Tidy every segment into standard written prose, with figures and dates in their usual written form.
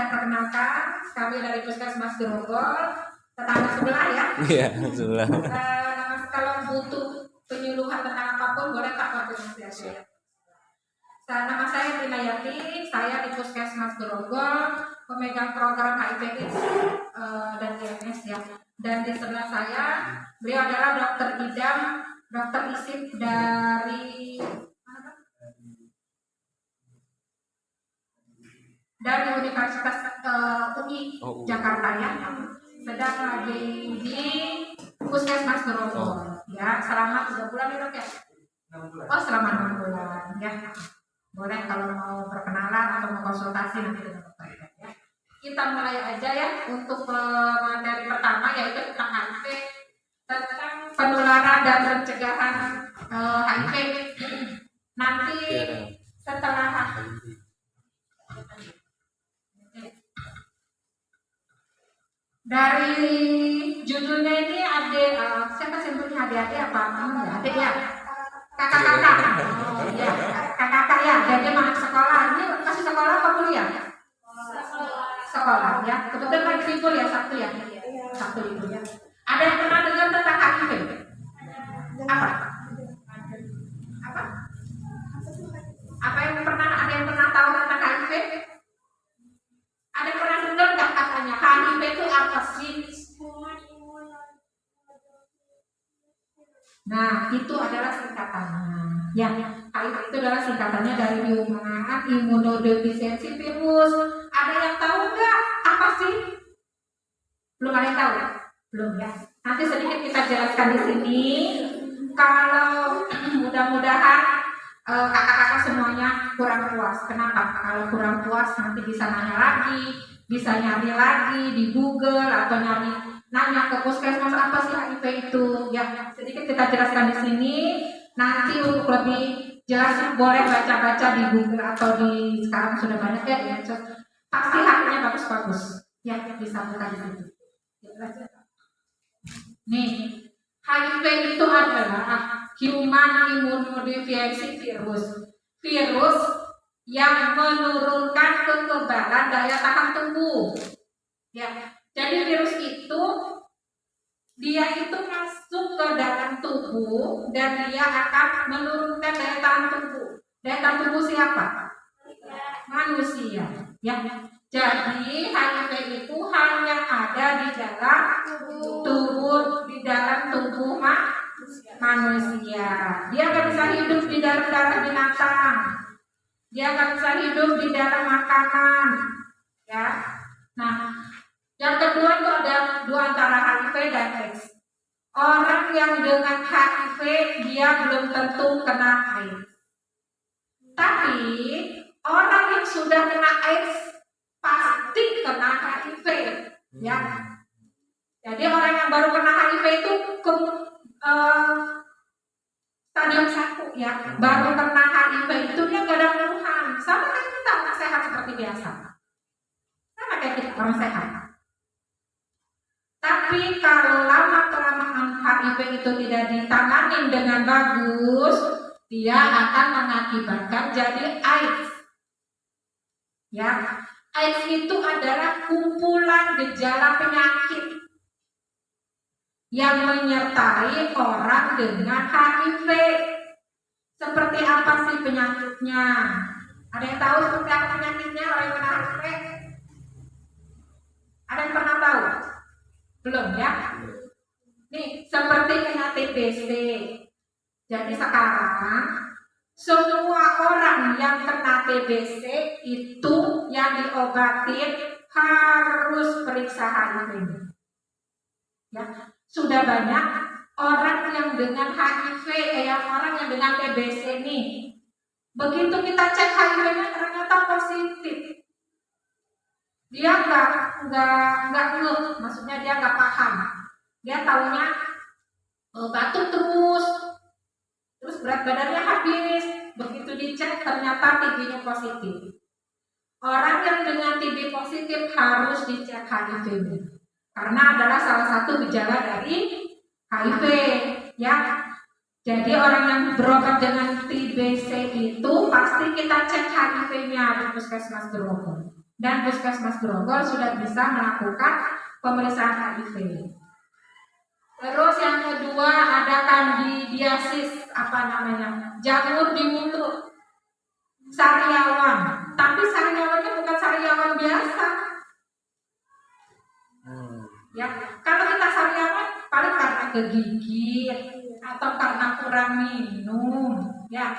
saya perkenalkan, kami dari Puskesmas Grogol, tetangga sebelah ya. Iya, sebelah. Kalau butuh penyuluhan tentang apapun boleh Pak koordinasi aja. Nama saya Tina Yati, saya di Puskesmas Grogol, pemegang program HIV AIDS dan IMS ya. Dan di sebelah saya, beliau adalah Dr. Idam, Dr. Isip dari Universitas UI Jakarta ya, sedang lagi di Puskesmas Grogol ya, selama 3 bulan ya dok ya? Oh selama 6 bulan ya, boleh kalau mau perkenalan atau mau konsultasi nanti dengan dokter ya. Kita mulai aja ya untuk materi pertama yaitu tentang HIV, tentang penularan dan pencegahan HIV. Nanti setelah dari judulnya ini ada saya kasih sebutnya adik-adik apa adik ya, kakak-kakak. Oh ya, kakak-kakak ya. Jadi anak sekolah ini masih sekolah apa kuliah? Sekolah ya. Kebetulan lagi libur ya, Sabtu ya. Sabtu libur ya. Ada yang pernah dengar tentang HIV? Apa? Apa? Apa yang pernah, ada yang pernah tahu tentang HIV? Ada yang pernah dengar nggak katanya HIV itu apa sih? Nah, itu adalah singkatannya. Ya, HIV itu adalah singkatannya dari Human Immunodeficiency Virus. Ada yang tahu nggak apa sih? Belum ada yang tahu? Belum ya. Nanti sedikit kita jelaskan di sini. Kalau mudah-mudahan kakak-kakak semuanya kurang puas. Kenapa? Kalau kurang puas nanti bisa nanya lagi, bisa nyari lagi di Google atau nanya ke puskesmas apa sih HIV itu. Ya, sedikit kita jelaskan di sini. Nanti untuk lebih jelas boleh baca-baca di Google atau di sekarang sudah banyak ya. Pasti hasilnya bagus-bagus. Ya, bisa buka di situ. Nih, HIV itu adalah Human Immunodeficiency Virus. Virus yang menurunkan kekebalan daya tahan tubuh. Ya, jadi virus itu dia itu masuk ke dalam tubuh dan dia akan menurunkan daya tahan tubuh. Daya tahan tubuh siapa? Manusia. Ya. Jadi HIV itu hanya ada di dalam tubuh manusia. Dia nggak bisa hidup di dalam darah binatang. Dia nggak bisa hidup di dalam makanan. Ya. Nah, yang kedua itu ada dua antara HIV dan AIDS. Orang yang dengan HIV dia belum tentu kena AIDS. Tapi orang yang sudah kena AIDS pasti kena HIV. Ya. Jadi orang yang baru kena HIV itu stadium 1 ya. Baru kena HIV itu dia nggak ada keluhan. Sama kayak kita orang sehat seperti biasa. Sama kayak kita orang sehat. Tapi kalau lama-kelamaan HIV itu tidak ditangani dengan bagus, dia akan mengakibatkan jadi AIDS. Ya, AIDS itu adalah kumpulan gejala penyakit yang menyertai orang dengan HIV. Seperti apa sih penyakitnya? Ada yang tahu seperti apa penyakitnya orang yang kena HIV? Ada yang pernah tahu? Belum ya? Nih, seperti kena TBC. Jadi sekarang semua orang yang kena TBC itu yang diobatin harus periksa HIV. Ya, sudah banyak orang yang dengan HIV, orang yang dengan TBC nih. Begitu kita cek HIV-nya ternyata positif. Dia nggak ngeh, maksudnya dia nggak paham. Dia taunya batuk terus berat badannya habis. Begitu dicek ternyata TB-nya positif. Orang yang dengan TB positif harus dicek HIV-nya, karena adalah salah satu gejala dari HIV. Ya, jadi orang yang berobat dengan TBC itu pasti kita cek HIV-nya di Puskesmas Grogol. dan Puskesmas Grogol sudah bisa melakukan pemeriksaan HIV. Terus yang kedua ada kandidiasis, jamur di mulut, sariawan. Tapi sariawannya bukan sariawan biasa. Ya, kalau kita sariawan paling karena kegigit atau karena kurang minum, ya.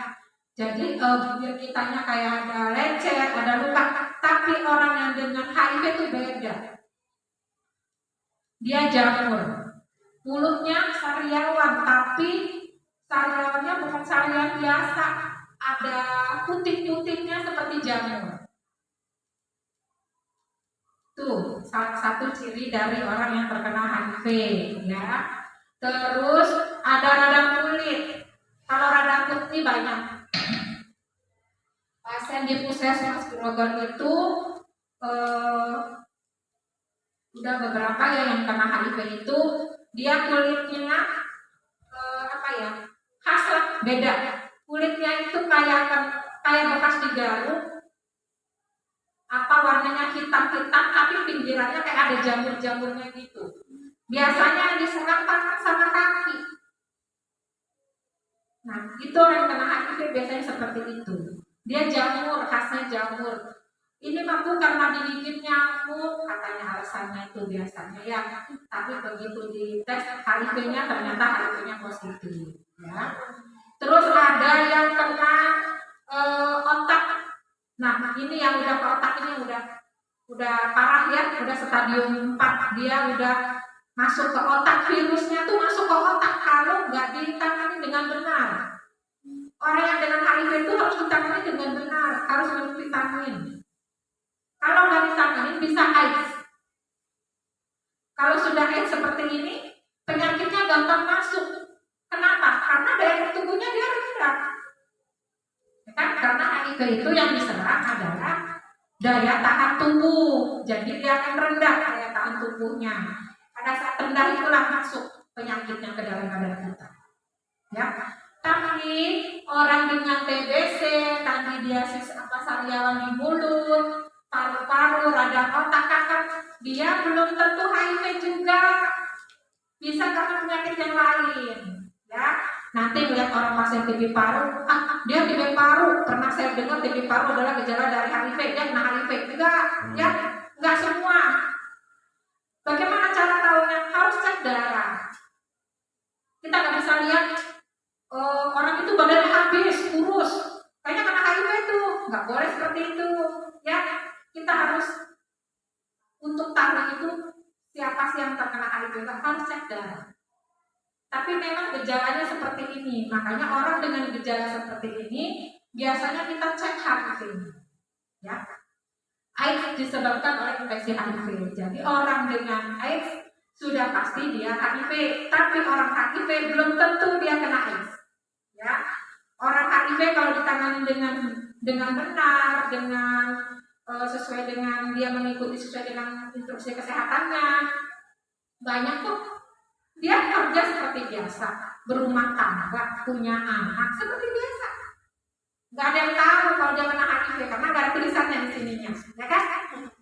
Jadi bibir kitanya kayak ada lecet, ada luka. Tapi orang yang dengan HIV itu beda. Dia jamur. Mulutnya sariawan, tapi sariawannya bukan sariawan biasa. Ada putih-putihnya seperti jamur. Tuh, salah satu ciri dari orang yang terkena HIV, ya. Terus ada radang kulit. Kalau radang kulit ini banyak. Pasien di Puskesmas Grogol itu udah beberapa ya yang kena HIV itu dia kulitnya khas lah, beda. Kulitnya itu kayak bekas digaruk, warnanya hitam-hitam tapi pinggirannya kayak ada jamur-jamurnya gitu. Biasanya diserang tangan sama kaki. Nah, itu orang yang kena HIV biasanya seperti itu. Dia jamur, khasnya jamur. Ini mampu karena digigit nyamuk, katanya alasannya itu biasanya ya. Tapi begitu dites HIV-nya ternyata HIV-nya positif, ya. Terus ada yang kena otak. Nah, ini yang udah ke otak ini udah parah ya, udah stadium 4, dia udah masuk ke otak. Virusnya tuh masuk ke otak kalau nggak ditangani dengan benar. Orang yang dengan HIV itu harus ditangani dengan benar, harus minum vitamin. Kalau nggak ditangani bisa AIDS. Kalau sudah AIDS seperti ini, penyakitnya gampang masuk. Kenapa? Karena daya tubuhnya dia rendah. Kan? Karena HIV itu yang diserang adalah daya tahan tubuh. Jadi dia akan rendah daya tahan tubuhnya. Pada saat rendah itulah masuk penyakitnya ke dalam badan kita. Ya. Tapi orang dengan TBC, kandidiasis sariawan di mulut, paru-paru, radang otak, kanker, dia belum tentu HIV juga. Bisa karena penyakit yang lain. Ya. Nanti melihat orang pasien TB paru, dia TB paru. Pernah saya dengar TB paru adalah gejala dari HIV, dia kena HIV. Enggak semua. Bagaimana cara tahunya? Harus cek darah. Kita nggak bisa lihat orang itu badannya habis, kurus, kayaknya kena HIV itu. Nggak boleh seperti itu. Ya, kita harus untuk tahu itu siapa sih yang terkena HIV, harus cek darah. Tapi memang gejalanya seperti ini, makanya orang dengan gejala seperti ini biasanya kita cek HIV. Ya, AIDS disebabkan oleh infeksi HIV. Jadi orang dengan AIDS sudah pasti dia HIV, tapi orang HIV belum tentu dia kena AIDS. Ya, orang HIV kalau ditangani dengan benar, dengan sesuai dengan dia mengikuti sesuai dengan instruksi kesehatannya, banyak tuh dia kerja seperti biasa, berumah tangga, punya anak seperti biasa. Gak ada yang tahu kalau dia kena HIV karena gak ada tulisannya di sininya, ya kan?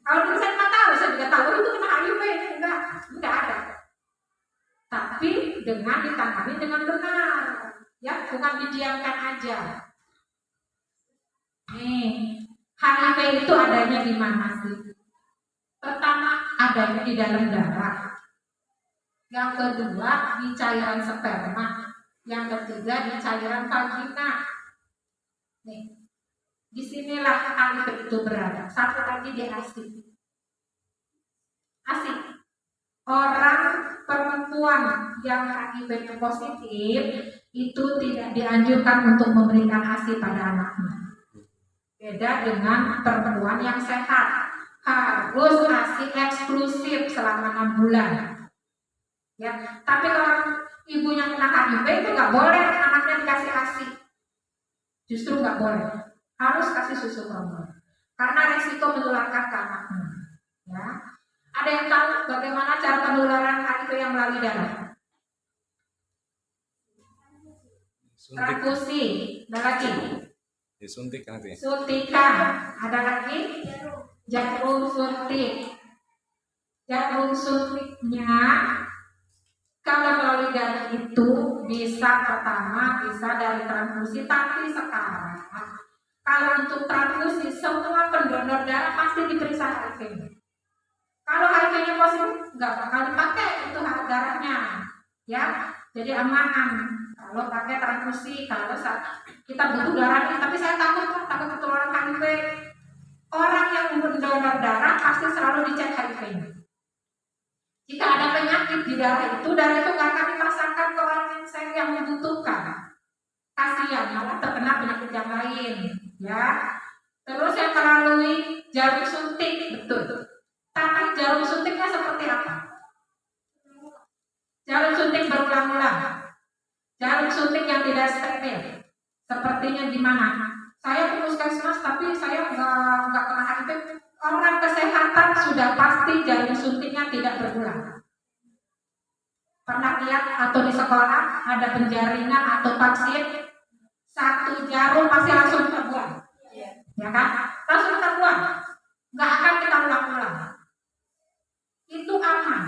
Kalau tulisan nggak tahu, saya juga tahu itu kena HIV, enggak ada. Tapi dengan ditangani dengan benar, ya, bukan didiamkan aja. Nih, HIV itu adanya di mana sih? Pertama, adanya di dalam darah. Yang kedua, di cairan sperma. Yang ketiga, di cairan vagina. Nih, disinilah HIV itu berada. Satu lagi di ASI. ASI. Orang perempuan yang HIV positif itu tidak dianjurkan untuk memberikan ASI pada anaknya. Beda dengan perempuan yang sehat, harus ASI eksklusif selama 6 bulan. Ya, tapi kalau ibunya kena HIV itu nggak boleh anaknya dikasih ASI. Justru nggak boleh, harus kasih susu formula karena resiko menularkan ke anaknya. Ya, ada yang tahu bagaimana cara penularan HIV yang melalui darah? Transfusi, ada lagi? Disuntik nanti. Suntikan, ada lagi? jarum suntik. Jarum suntiknya kalau melalui darah itu bisa pertama bisa dari transfusi, tapi sekarang kalau untuk transfusi semua pendonor darah pasti diperiksa HIV. Kalau HIV-nya positif nggak bakal dipakai itu darahnya, ya. Jadi aman kalau pakai transfusi. Kalau kita butuh darah nih, tapi saya takut ketularan HIV. Orang yang mendonor darah pasti selalu dicek HIV-nya. Jika ada penyakit di darah itu nggak akan dipasangkan ke orang yang membutuhkan. Kasihan malah terkena penyakit yang lain, ya. Terus yang melalui jarum suntik, betul. Tapi jarum suntiknya seperti apa? Jarum suntik berulang-ulang. Jarum suntik yang tidak steril. Sepertinya gimana? Saya puskesmas tapi saya nggak kena HIV. Orang kesehatan sudah pasti jarum suntiknya tidak berulang. Pernah lihat atau di sekolah ada penjaringan atau vaksin, satu jarum pasti langsung terbuang, ya kan? Langsung terbuang, nggak akan kita ulang-ulang. Itu aman,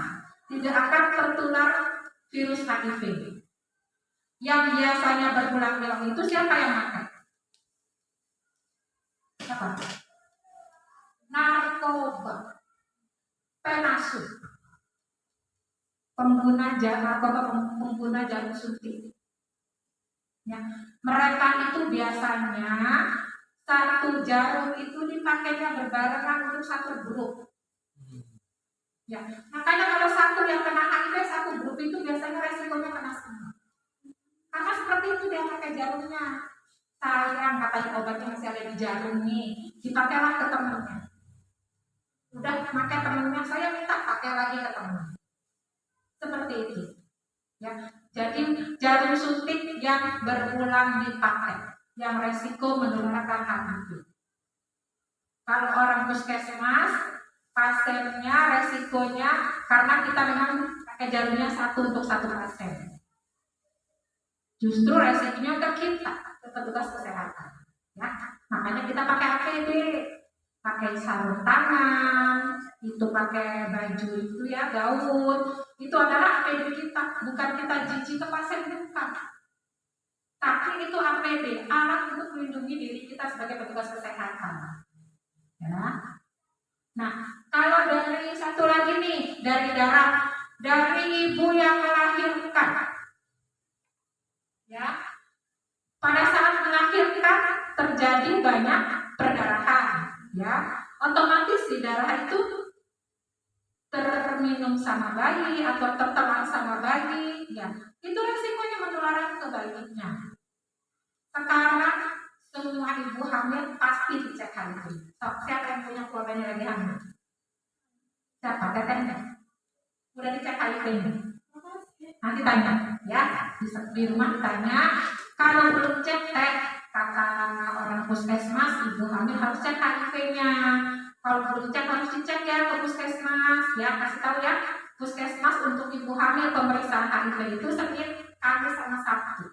tidak akan tertular virus HIV. Yang biasanya berulang-ulang itu siapa yang makan? Apa? Narkoba, penasus, pengguna jarum suntik. Ya, mereka itu biasanya satu jarum itu dipakainya berbarengan untuk satu grup. Ya, makanya kalau satu yang kena HIV satu grup itu biasanya resikonya kena semua. Karena seperti itu dia pakai jarumnya. Sayang katanya obatnya masih ada di jarum nih, dipakailah ke temennya. Udah pakai temennya, saya minta pakai lagi ke temennya. Seperti itu. Ya, jadi jarum suntik yang berulang dipakai, yang resiko menularkan HIV. Kalau orang puskesmas, pasiennya resikonya karena kita memang pakai jarumnya satu untuk satu pasien. Justru resikonya ke kita, ke petugas kesehatan. Ya, makanya kita pakai APD, pakai sarung tangan, itu pakai baju itu ya gaun, itu adalah APD kita, bukan kita jijik ke pasien bukan. Tapi itu APD, alat untuk melindungi diri kita sebagai petugas kesehatan. Ya. Nah, kalau dari satu lagi nih, dari darah, dari ibu yang melahirkan, ya, pada saat melahirkan terjadi banyak perdarahan, ya, otomatis di darah itu terminum sama bayi atau tertelan sama bayi, ya, itu resikonya menularkan ke bayinya. Sekarang semua ibu hamil pasti dicek HIV. Siapa yang punya keluarganya lagi hamil? Siapa? Tetehnya? Udah dicek HIV-nya? Nanti tanya, ya, di rumah ditanya. Kalau belum cek, kata orang puskesmas, ibu hamil harus cek HIV-nya. Kalau belum cek harus dicek ya ke puskesmas, ya, kasih tahu ya, puskesmas untuk ibu hamil pemeriksaan HIV itu Senin, Kamis sama Sabtu.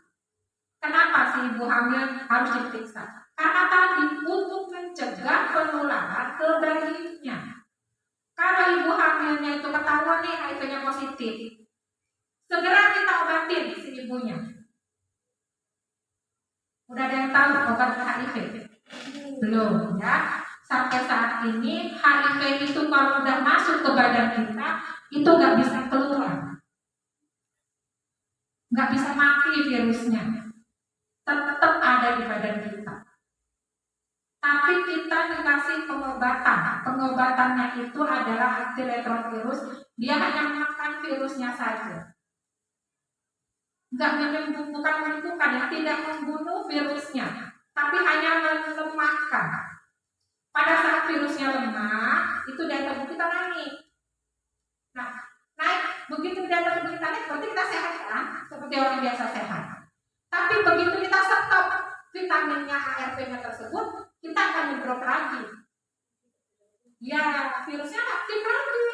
Kenapa sih ibu hamil harus diperiksa? Karena tadi untuk mencegah penularan ke bayinya. Kalau ibu hamilnya itu ketahuan nih HIV-nya positif, segera kita obatin si ibunya. Udah ada yang tahu obat HIV? Belum, ya. Sampai saat ini HIV itu kalau udah masuk ke badan kita itu nggak bisa keluar, nggak bisa mati virusnya, tetap ada di badan kita. Tapi kita dikasih pengobatan. Pengobatannya itu adalah antiretrovirus. Dia hanya makan virusnya saja. Nggak bukan menyembuhkan, ya, tidak membunuh virusnya, tapi hanya melemahkan. Pada saat virusnya lemah, itu daya tubuh kita naik. Nah, naik, begitu daya tubuh kita naik, berarti kita sehat kan? Seperti orang biasa sehat. Tapi begitu kita stop vitaminnya ARV-nya tersebut, kita akan ngedrop lagi. Ya, virusnya aktif lagi.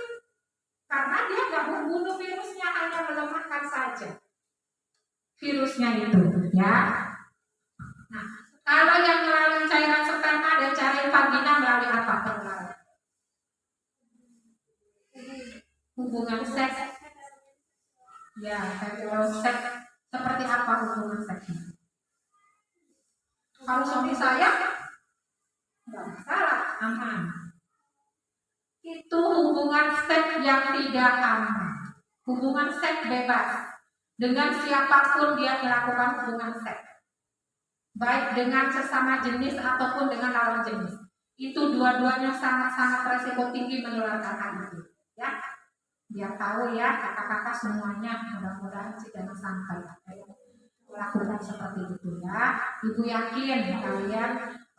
Karena dia nggak membunuh virusnya, hanya melemahkan saja virusnya itu, ya. Nah, kalau yang melalui cairan sperma dan cairan vagina melalui apa penularan? hubungan seks. Ya, heteroseks. Seperti apa hubungan seksnya? Kalau suami saya, nggak masalah, aman. Itu hubungan seks yang tidak aman. Hubungan seks bebas. Dengan siapapun dia melakukan hubungan seks. Baik dengan sesama jenis ataupun dengan lawan jenis. Itu dua-duanya sangat-sangat resiko tinggi menularkan HIV. Ya, biar tahu ya kakak-kakak semuanya, mudah-mudahan sih jangan sampai melakukan seperti itu ya. Ibu yakin kalian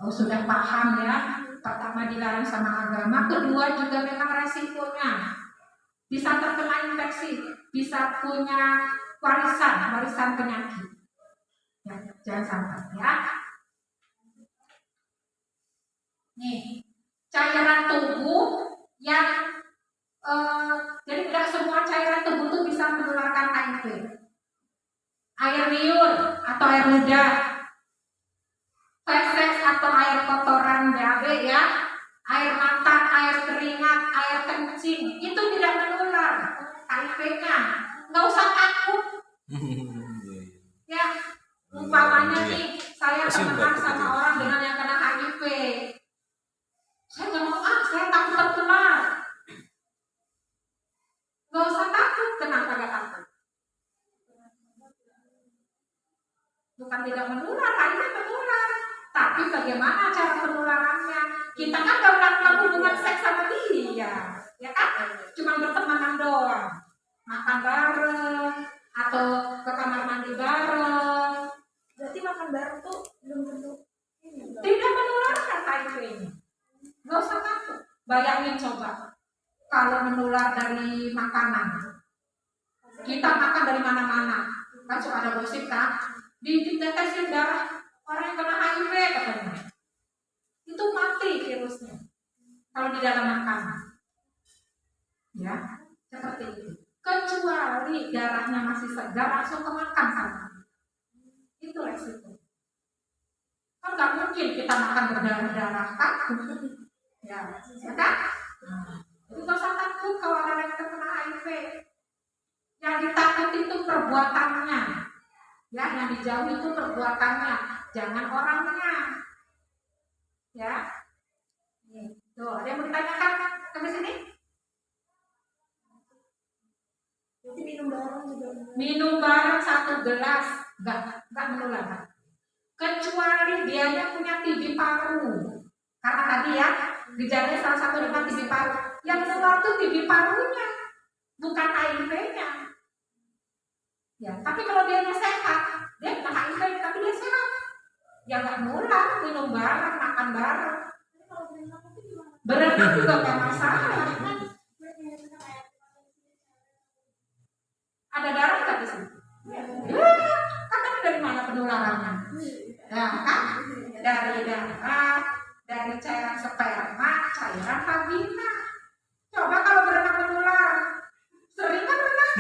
sudah paham ya. Pertama dilarang sama agama, kedua juga memang resikonya bisa terkena infeksi, bisa punya warisan penyakit. Ya, jangan sampai ya. Nih, cairan tubuh yang jadi tidak semua cairan tubuh itu bisa menularkan HIV. Air liur atau air ludah, feses atau air kotoran BAB ya, air mata, air keringat, air kencing, itu tidak menular HIV-nya. Nggak usah takut. Ya, umpamanya nih, saya temenan sama orang dengan yang kena HIV. Saya nggak mau, saya takut tertular. Nggak usah takut, kenapa nggak takut? Bukan tidak menular, HIV menular. Tapi bagaimana cara penularannya? Kita kan nggak melakukan hubungan seks sama dia, ya kan? Cuma bertemanan doang, makan bareng atau ke kamar mandi bareng. Berarti makan bareng tuh belum tentu tidak menularkan HIV-nya. Nggak usah takut. Bayangin coba, kalau menular dari makanan, kita makan dari mana-mana, kan suka ada gosip kan? Ditetesin darah orang yang kena HIV katanya, itu mati virusnya kalau di dalam makanan. Ya, seperti itu. Kecuali darahnya masih segar, langsung kemakan sama. Itu resiko. Kan nggak mungkin kita makan berdarah-darah kan? Ya kan? Itu nggak usah takut kalau ada yang terkena HIV. Yang ditakut itu perbuatannya. Ya, yang dijauhi itu perbuatannya, jangan orangnya. Ya. Tuh, ada yang mau ditanyakan sampai sini? Jadi minum bareng juga. Minum bareng 1 gelas, enggak menular. Kecuali dianya punya TB paru. Karena tadi ya, gejalanya salah satu dengan TB paru. Yang menular itu TB parunya, bukan HIV-nya. Ya, tapi kalau dia sehat, dia kena HIV tapi dia sehat, ya nggak nular, minum bareng, makan bareng, berenang juga nggak masalah. Ada darah nggak di sini? Ya, kan dari mana penularannya? Ya kan? Dari darah, dari cairan sperma, cairan vagina. Coba kalau berenang menular, sering kan berenang?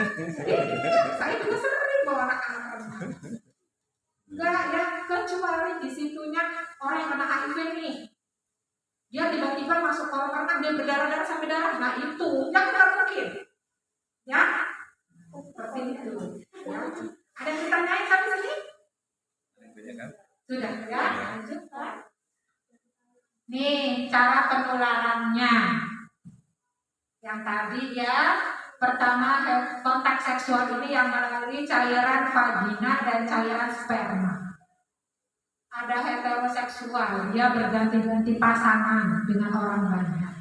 Iya, saya juga sering bawa anak-anak renang. Enggak ya, kecuali di situnya orang yang kena HIV nih, dia tiba-tiba masuk kolam renang, dia berdarah-darah sampai darah. Nah itu yang tidak mungkin. Ya, seperti itu. Ya. Ada yang ditanyain sampai sini? Sudah ya, lanjut Pak. Nih cara penularannya. Yang tadi ya, pertama kontak seksual ini yang melalui cairan vagina dan cairan sperma. Ada heteroseksual, dia berganti-ganti pasangan dengan orang banyak.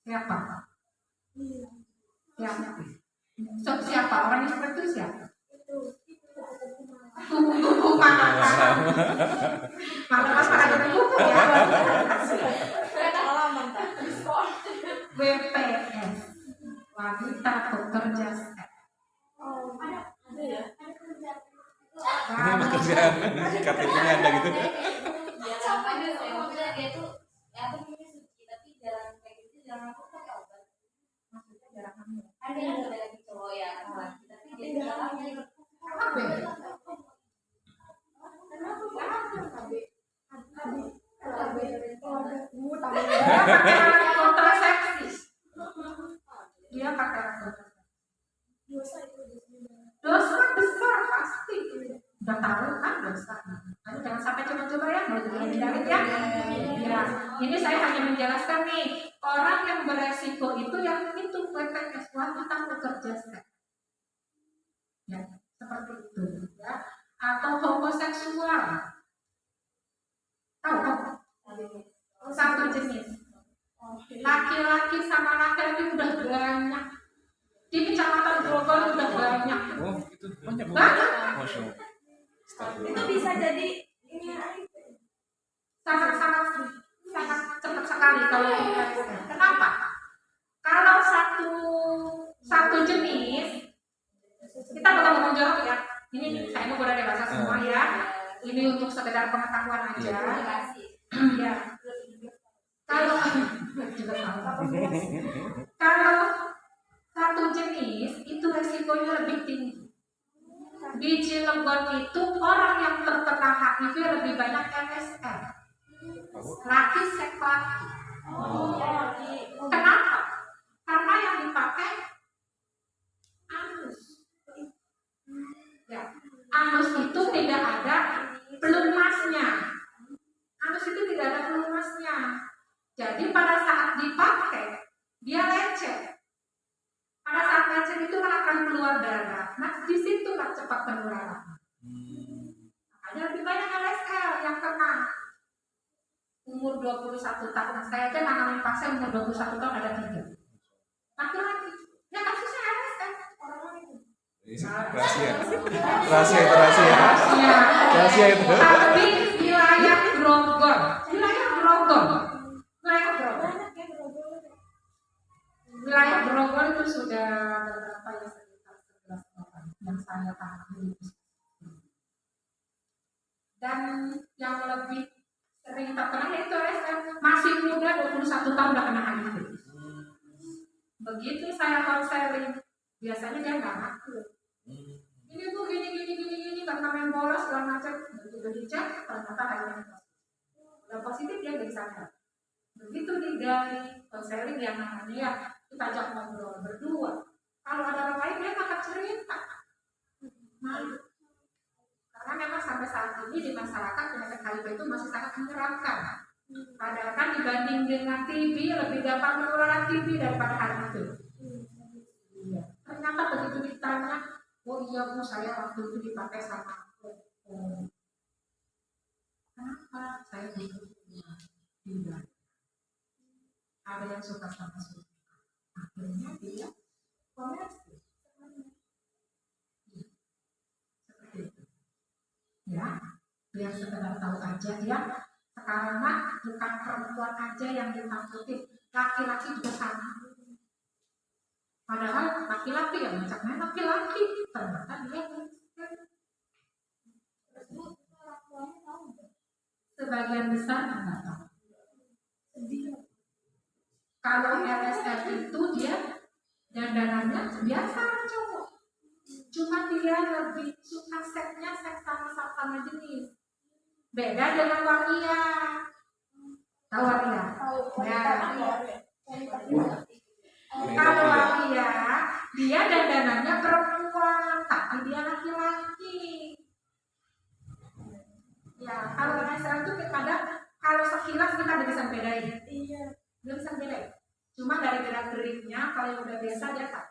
Siapa? Siapa? Orang yang seperti itu siapa? Kupu-kupu mana? Malah ada kupu ya. WPS, wanita pekerja seks. Oh, ada ya? Ini pekerjaan KTP-nya ada gitu. Sampai dia tuh apa namanya suci, tapi jarang kayak gitu, jarang aku pakai obat. Maksudnya jarang hamil. Ada yang ada lagi cowok ya, tapi dia tidak hamil. Apa ya? Kontrasepsi. Udah tahu kan dosa. Ayo jangan sampai coba-coba ya, mau dihindari ya. Ya, ini saya hanya menjelaskan nih, orang yang beresiko itu yang itu WPS wanita pekerja seks. Ya, seperti itu ya. Atau homoseksual. Tahu kok? Satu jenis. Laki-laki sama laki-laki udah banyak. Di Kecamatan Grogol udah banyak. Oh, itu banyak. Banyak. Masya Allah. Itu bisa jadi ini Sangat cepat sekali kalau kenapa? Kalau satu jenis kita bakal ngomong jawab ya. Ini saya mau udah dewasa semua ya. Ini untuk sekedar pengetahuan aja. Ya. Kalau satu jenis itu resikonya lebih tinggi. Di Cilegon itu orang yang terkena HIV lebih banyak MSR. Laki seks laki. Kenapa? Karena yang dipakai anus. Ya, anus itu tidak ada pelumasnya. Anus itu tidak ada pelumasnya. Jadi pada saat dipakai dia lecet. Pada saat lecet itu akan keluar darah. Nah, disitulah cepat penularan. Makanya lebih banyak LSL yang kena. Umur 21 tahun. Saya aja nanganin pasien umur 21 tahun ada 3. Laki-laki. Ya kasusnya LSL. Orang-orang itu. Rahasia itu rahasia. Rahasia itu. Tapi wilayah Grogol. Wilayah Grogol itu sudah berapa ya, sekitar 11 orang yang saya tangani. Dan yang lebih sering terkena itu masih muda 21 tahun udah kena HIV. Begitu saya konseling, biasanya dia nggak ngaku. Ini bu gini karena main bola segala macam. Begitu dicek ternyata HIV udah positif, dia nggak sadar. Begitu digali konseling yang namanya ya kita ajak ngobrol berdua. Kalau ada orang lain dia akan cerita. Malu. Karena memang sampai saat ini di masyarakat penyakit HIV itu masih sangat menyeramkan. Padahal kan dibanding dengan TB lebih gampang penularan TB daripada HIV. Iya. Ternyata begitu ditanya, oh iya bu saya waktu itu dipakai sama kenapa saya tidak? Ada yang suka sama suka. Akhirnya dia komersil. Seperti itu. Ya, biar sekedar tahu aja ya. Sekarang mah bukan perempuan aja yang ditakutin, laki-laki juga sama. Padahal laki-laki yang macamnya laki-laki, ternyata dia sebagian besar nggak tahu. Kalau LSM itu dia dandanannya biasa cowok, cuma dia lebih suka seksnya seks sama jenis. Beda dengan waria. Tahu waria? Ya. Kalau waria dia dandanannya perempuan, tapi dia laki-laki. Ya, kalau LSM itu kadang kalau sekilas kita nggak bisa bedain. Iya. Nggak bisa bedain. Cuma dari gerak-geriknya kalau yang udah biasa dia tak.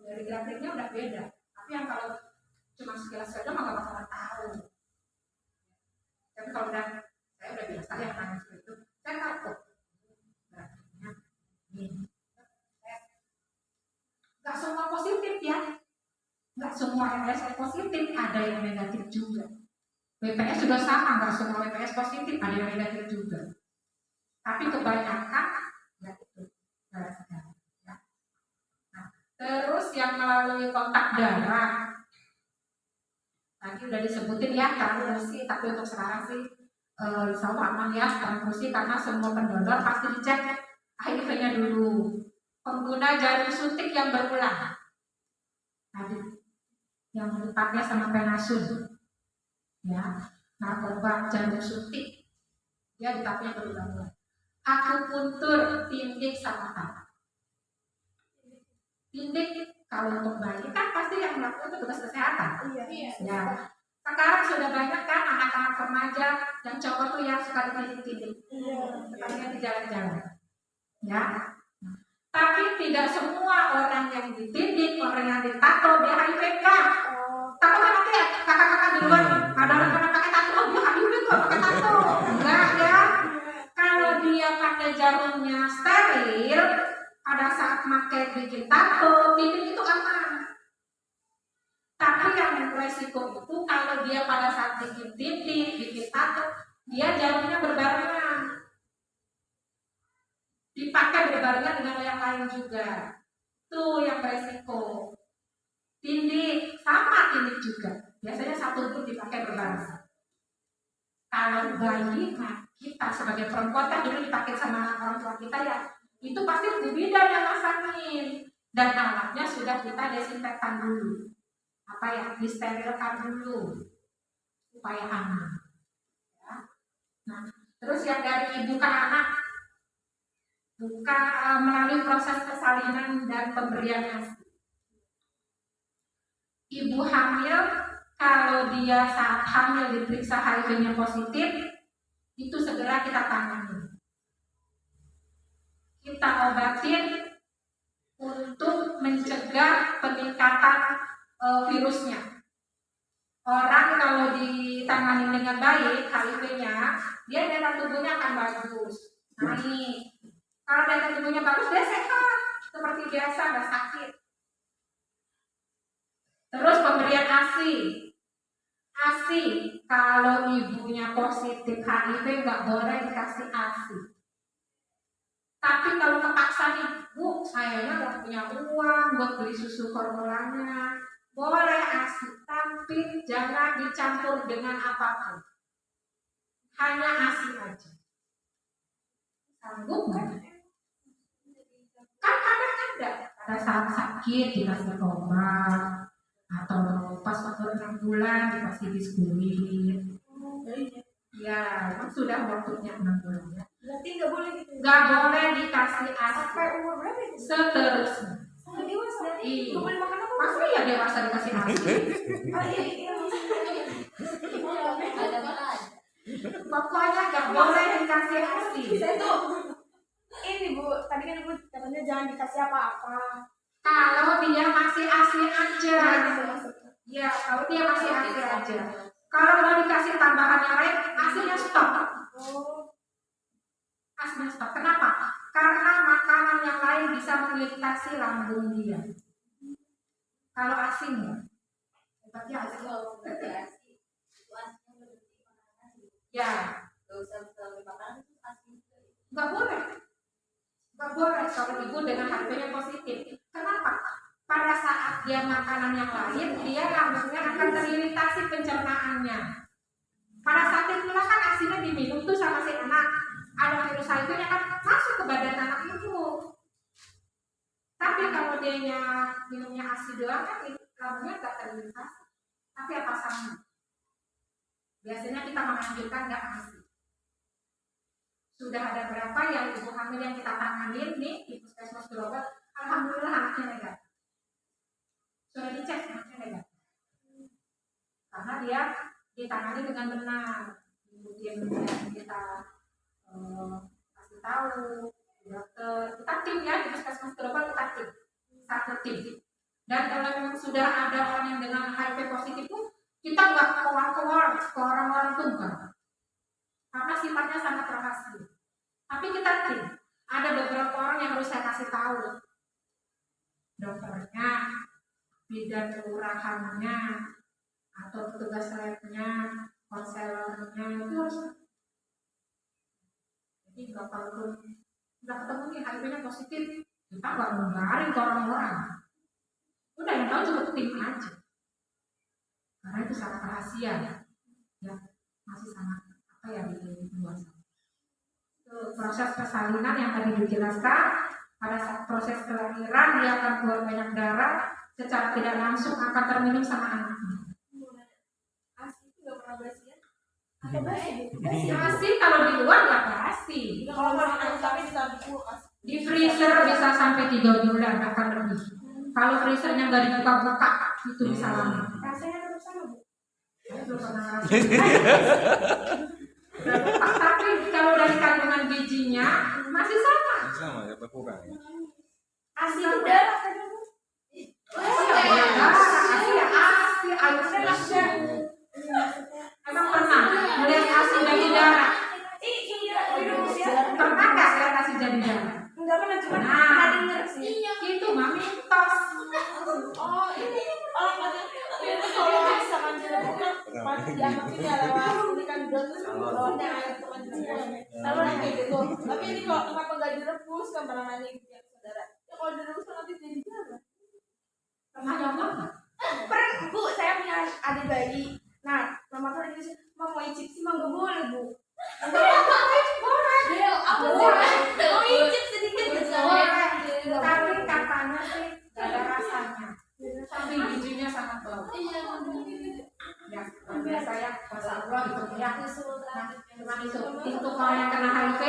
Dari gerak-geriknya udah beda. Tapi yang kalau cuma sekilas saja mah nggak bakalan tahu. Tapi kalau saya udah biasa ya nanya seperti itu, saya tahu kok. Gerak-geriknya ini. Nggak semua positif ya. Nggak semua LSM positif, ada yang negatif juga. WPS sudah sama, nggak semua WPS positif, ada yang negatif juga. Tapi kebanyakan ya itu ya. Nah, terus yang melalui kontak darah tadi udah disebutin ya transfusi, tapi untuk sekarang sih insya Allah aman ya transfusi karena semua pendonor pasti dicek HIV-nya dulu. Pengguna jarum suntik yang berulang tadi yang dipakai sama penasun ya, narkoba jarum suntik dia dipakai berulang-ulang. Akupuntur, tindik sama tangan. Tindik kalau untuk bayi kan pasti yang melakukan itu tugas kesehatan. Iya. Ya, Sekarang sudah banyak kan anak-anak remaja dan cowok tuh yang suka ditindik-tindik, tepatnya di jalan-jalan, ya. Tapi tidak semua orang yang ditindik, orang yang ditato dia HIV kan? Takut kan nanti ya kakak-kakak di luar ada orang yang pakai tato, oh dia HIV kok pakai tato? Enggak ya. Kalau dia pakai jarumnya steril, pada saat pakai bikin tato, titik itu aman. Tapi yang resiko itu kalau dia pada saat bikin titik, bikin tato, dia jarumnya berbarengan, dipakai berbarengan dengan yang lain juga. Tuh yang resiko. Tindik sama tindik juga. Biasanya satu grup dipakai berbarengan. Kalau bayi, nah kita sebagai perempuan kan dulu dipakai sama orang tua kita ya, itu pasti ibu bidan yang masangin dan alatnya sudah kita desinfektan dulu, apa ya, disterilkan dulu supaya aman. Ya. Nah, terus yang dari ibu ke anak, bukan melalui proses persalinan dan pemberian ASI. Ibu hamil kalau dia saat hamil diperiksa HIV-nya positif, itu segera kita tangani. Kita obatin untuk mencegah peningkatan virusnya. Orang kalau ditangani dengan baik HIV-nya, dia daya tubuhnya akan bagus, naik. Kalau daya tubuhnya bagus, dia sehat seperti biasa, nggak sakit. Terus pemberian ASI. ASI, kalau ibunya positif HIV nggak boleh dikasih ASI. Tapi kalau kepaksa nih, Bu, sayanya nggak punya uang buat beli susu formulanya, boleh ASI, tapi jangan dicampur dengan apapun. Hanya ASI aja. Sanggup kan? Kan kadang ada pada saat sakit dikasih obat, atau pas waktu 6 bulan dikasih biskuit. Ya, emang sudah waktunya 6 bulan ya. Berarti nggak boleh gitu. Nggak boleh dikasih ASI Sampai umur berapa itu? seterusnya. Sampai dewasa. Iya. Nggak boleh makan apa? Maksudnya ya dewasa dikasih ASI. Oh iya. Ada mana? Pokoknya nggak boleh dikasih ASI. Bisa itu. Ini Bu, tadi kan Bu katanya jangan dikasih apa-apa. Kalau dia masih ASI aja. Gitu maksudnya. Ya, kalau dia masih ASI aja. Kalau mau dikasih tambahan yang lain, ASI-nya stop. Oh. ASI-nya stop. Kenapa? Karena makanan yang lain bisa mengiritasi lambung dia. Kalau ASI enggak. Berarti ASI. Berarti ASI. Itu ASI yang berarti makanan. Ya, Nggak usah makanan itu ASI. nggak boleh. Nggak boleh kalau ibu dengan HIV-nya positif. Kenapa? Pada saat dia makanan yang lain, dia lambungnya akan teriritasi pencernaannya. Pada saat itulah kan ASI-nya diminum tuh sama si anak, ada virus HIV-nya kan masuk ke badan anak itu. Tapi kalau dia minumnya ASI doang kan lambungnya nggak teriritasi. Tapi apa sama? Biasanya kita menganjurkan nggak ASI. Sudah ada berapa yang ibu hamil yang kita tanganin nih di Puskesmas Grogol, alhamdulillah anaknya negatif. Sudah dicek anaknya negatif. Karena dia ditangani dengan benar, kemudian kita kasih tahu dokter, kita tim ya di Puskesmas Grogol, kita tim satu tim. Dan kalau memang sudah ada orang yang dengan HIV positif pun kita nggak keluar ke orang-orang tuh enggak. Karena sifatnya sangat rahasia. Tapi kita tim, ada beberapa orang yang harus saya kasih tahu. Dokternya, bidan kelurahannya, atau petugas labnya, konselornya, itu harus. Jadi kalaupun udah ketemu nih HIV-nya positif, kita nggak ngebarin ke orang-orang. Udah yang tahu cukup tim aja. Karena itu sangat rahasia ya, masih sangat di luar sana. Proses persalinan yang tadi dijelaskan, pada saat proses kelahiran dia akan keluar banyak darah, secara tidak langsung akan terminum sama anaknya. ASI itu nggak pernah basi ya? Atau basi? ASI kalau di luar nggak basi. Kalau makanan tapi ditaruh di kulkas. Di freezer bisa sampai 3 bulan bahkan lebih. Kalau freezernya nggak dibuka-buka itu bisa lama. Rasanya tetap sama Bu. Saya belum pernah ngerasain. Tapi kalau dari kandungan gizinya masih sama. Sama ya, berkurang. ASI itu darah kan? ASI, airnya langsung. Emang pernah melihat ASI dari darah? Pernah nggak lihat ASI dari darah? Enggak pernah, cuma Nah. pernah denger sih. Itu mami tos. Oh ini itu kalau misalkan dilakukan pas dianggapnya lewat ini kan terus bawahnya air teman saluran kayak gitu. Tapi ini kok kenapa nggak direbus kan pernah nanya gitu ya saudara. Ya kalau direbus kan nanti jadi darah. Pernah nyoba nggak? Pernah bu, saya punya adik bayi. Nah, mama tuh lagi mau icip sih, mau nggak boleh bu. Mau icip sedikit Boleh. Tapi katanya sih nggak ada rasanya. Tapi gizinya sangat bagus. Ya, biasa ya, masya Allah gitu ya. Nah, cuma itu untuk orang yang kena HIV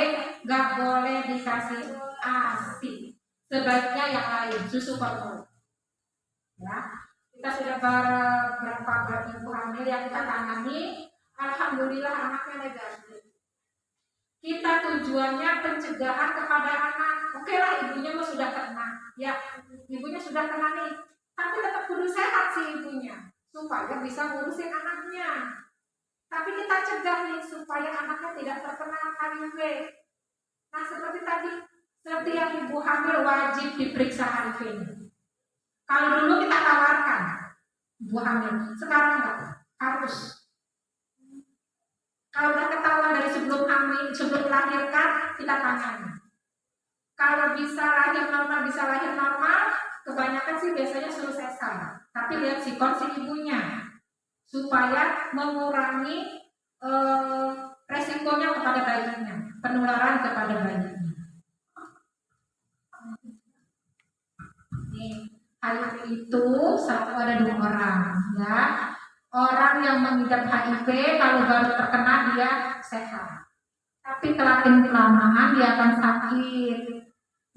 nggak boleh dikasih ASI. Sebaiknya yang lain, susu formula. Ya, kita sudah berapa ibu hamil yang kita tangani, alhamdulillah anaknya negatif. Kita tujuannya pencegahan kepada anak. Oke lah, ibunya mah sudah kena, ya ibunya sudah kena nih, tapi tetap kudu sehat si ibunya supaya bisa ngurusin anaknya. Tapi kita cegah nih supaya anaknya tidak terkena HIV. Nah seperti tadi, setiap ibu hamil wajib diperiksa HIV. Kalau dulu kita tawarkan ibu hamil, sekarang enggak, harus. Kalau udah ketahuan dari sebelum hamil, sebelum melahirkan, kita tangani. Kalau bisa lahir normal, kebanyakan sih biasanya suruh sesar. Tapi lihat sikon si ibunya, supaya mengurangi resikonya kepada bayinya, penularan kepada bayinya. Nih, HIV itu selalu ada dua orang, ya. Orang yang mengidap HIV kalau baru terkena dia sehat, tapi kelamaan dia akan sakit.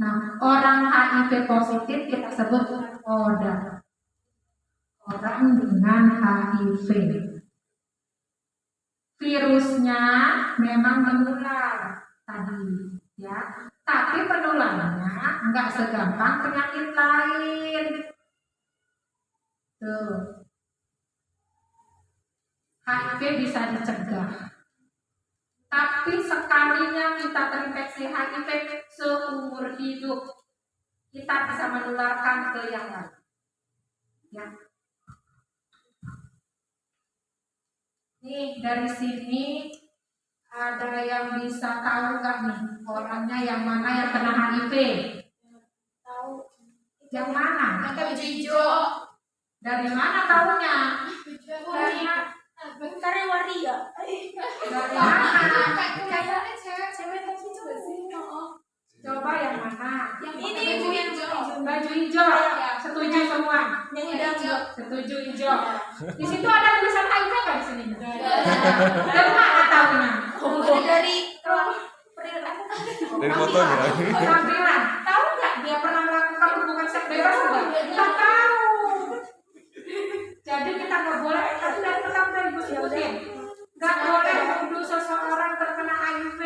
Nah, orang HIV positif kita sebut ODA, orang dengan HIV. Virusnya memang menular tadi, ya, tapi penularannya nggak segampang penyakit lain. Tuh. HIV bisa dicegah. Tapi sekalinya kita terinfeksi HIV seumur hidup, kita bisa menularkan ke yang lain. Ya. Nih dari sini ada yang bisa tahu nggak nih orangnya yang mana yang kena HIV? Tahu. Yang mana? Yang kayak hijau. Dari mana tahunya? Dari karya waria. Dari mana? Kayak cewek tapi coba sih. Coba yang mana? Yang ini ibu yang hijau. Baju hijau. Setuju semua? Yang hijau. Setuju hijau. Di situ ada tulisan HIV nggak di sini? Dari mana tahunya? Dari Dari fotonya. Tampilan. Tahu nggak dia pernah melakukan hubungan seks bebas nggak? Nggak tahu. Jadi kita nggak boleh. Tapi dari pertama dari ibu sebutin, nggak boleh menuduh seseorang terkena HIV.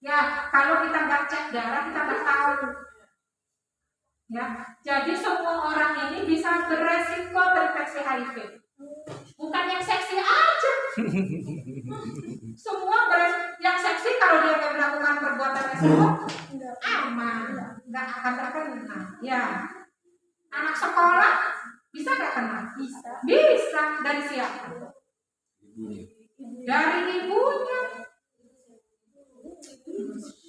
Ya, kalau kita nggak cek darah kita nggak tahu. Ya, jadi semua orang ini bisa beresiko terinfeksi HIV. Bukan yang seksi aja. Semua yang seksi kalau dia nggak melakukan perbuatan resiko aman, nggak akan terkena. Ya, anak sekolah bisa nggak kena? bisa. Bisa. Dari siapa? Dari ibunya.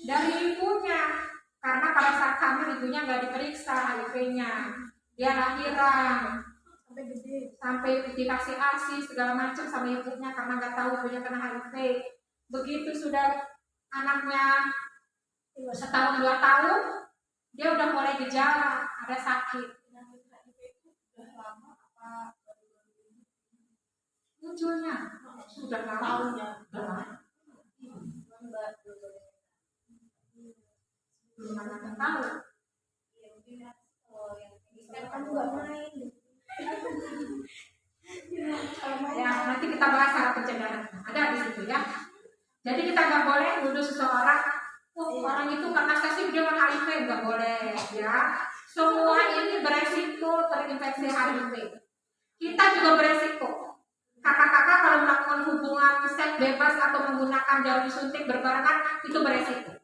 Dari ibunya. Karena pada saat hamil ibunya nggak diperiksa HIV-nya, dia lahiran sampai gede, sampai dikasih ASI segala macam sama ibunya karena nggak tahu ibunya kena HIV. Begitu sudah anaknya setahun 2 tahun, dia udah mulai gejala, ada sakit. Munculnya sudah lama. Belum ada tahu. Kamu nggak main. Ya, nanti kita bahas cara pencegahan. Ada di situ ya. Jadi kita nggak boleh nuduh seseorang, orang itu karena sensitif dia HIV, nggak boleh ya. Semua ini beresiko terinfeksi HIV. Kita juga beresiko. Kakak-kakak kalau melakukan hubungan seks bebas atau menggunakan jarum suntik berbarengan itu beresiko.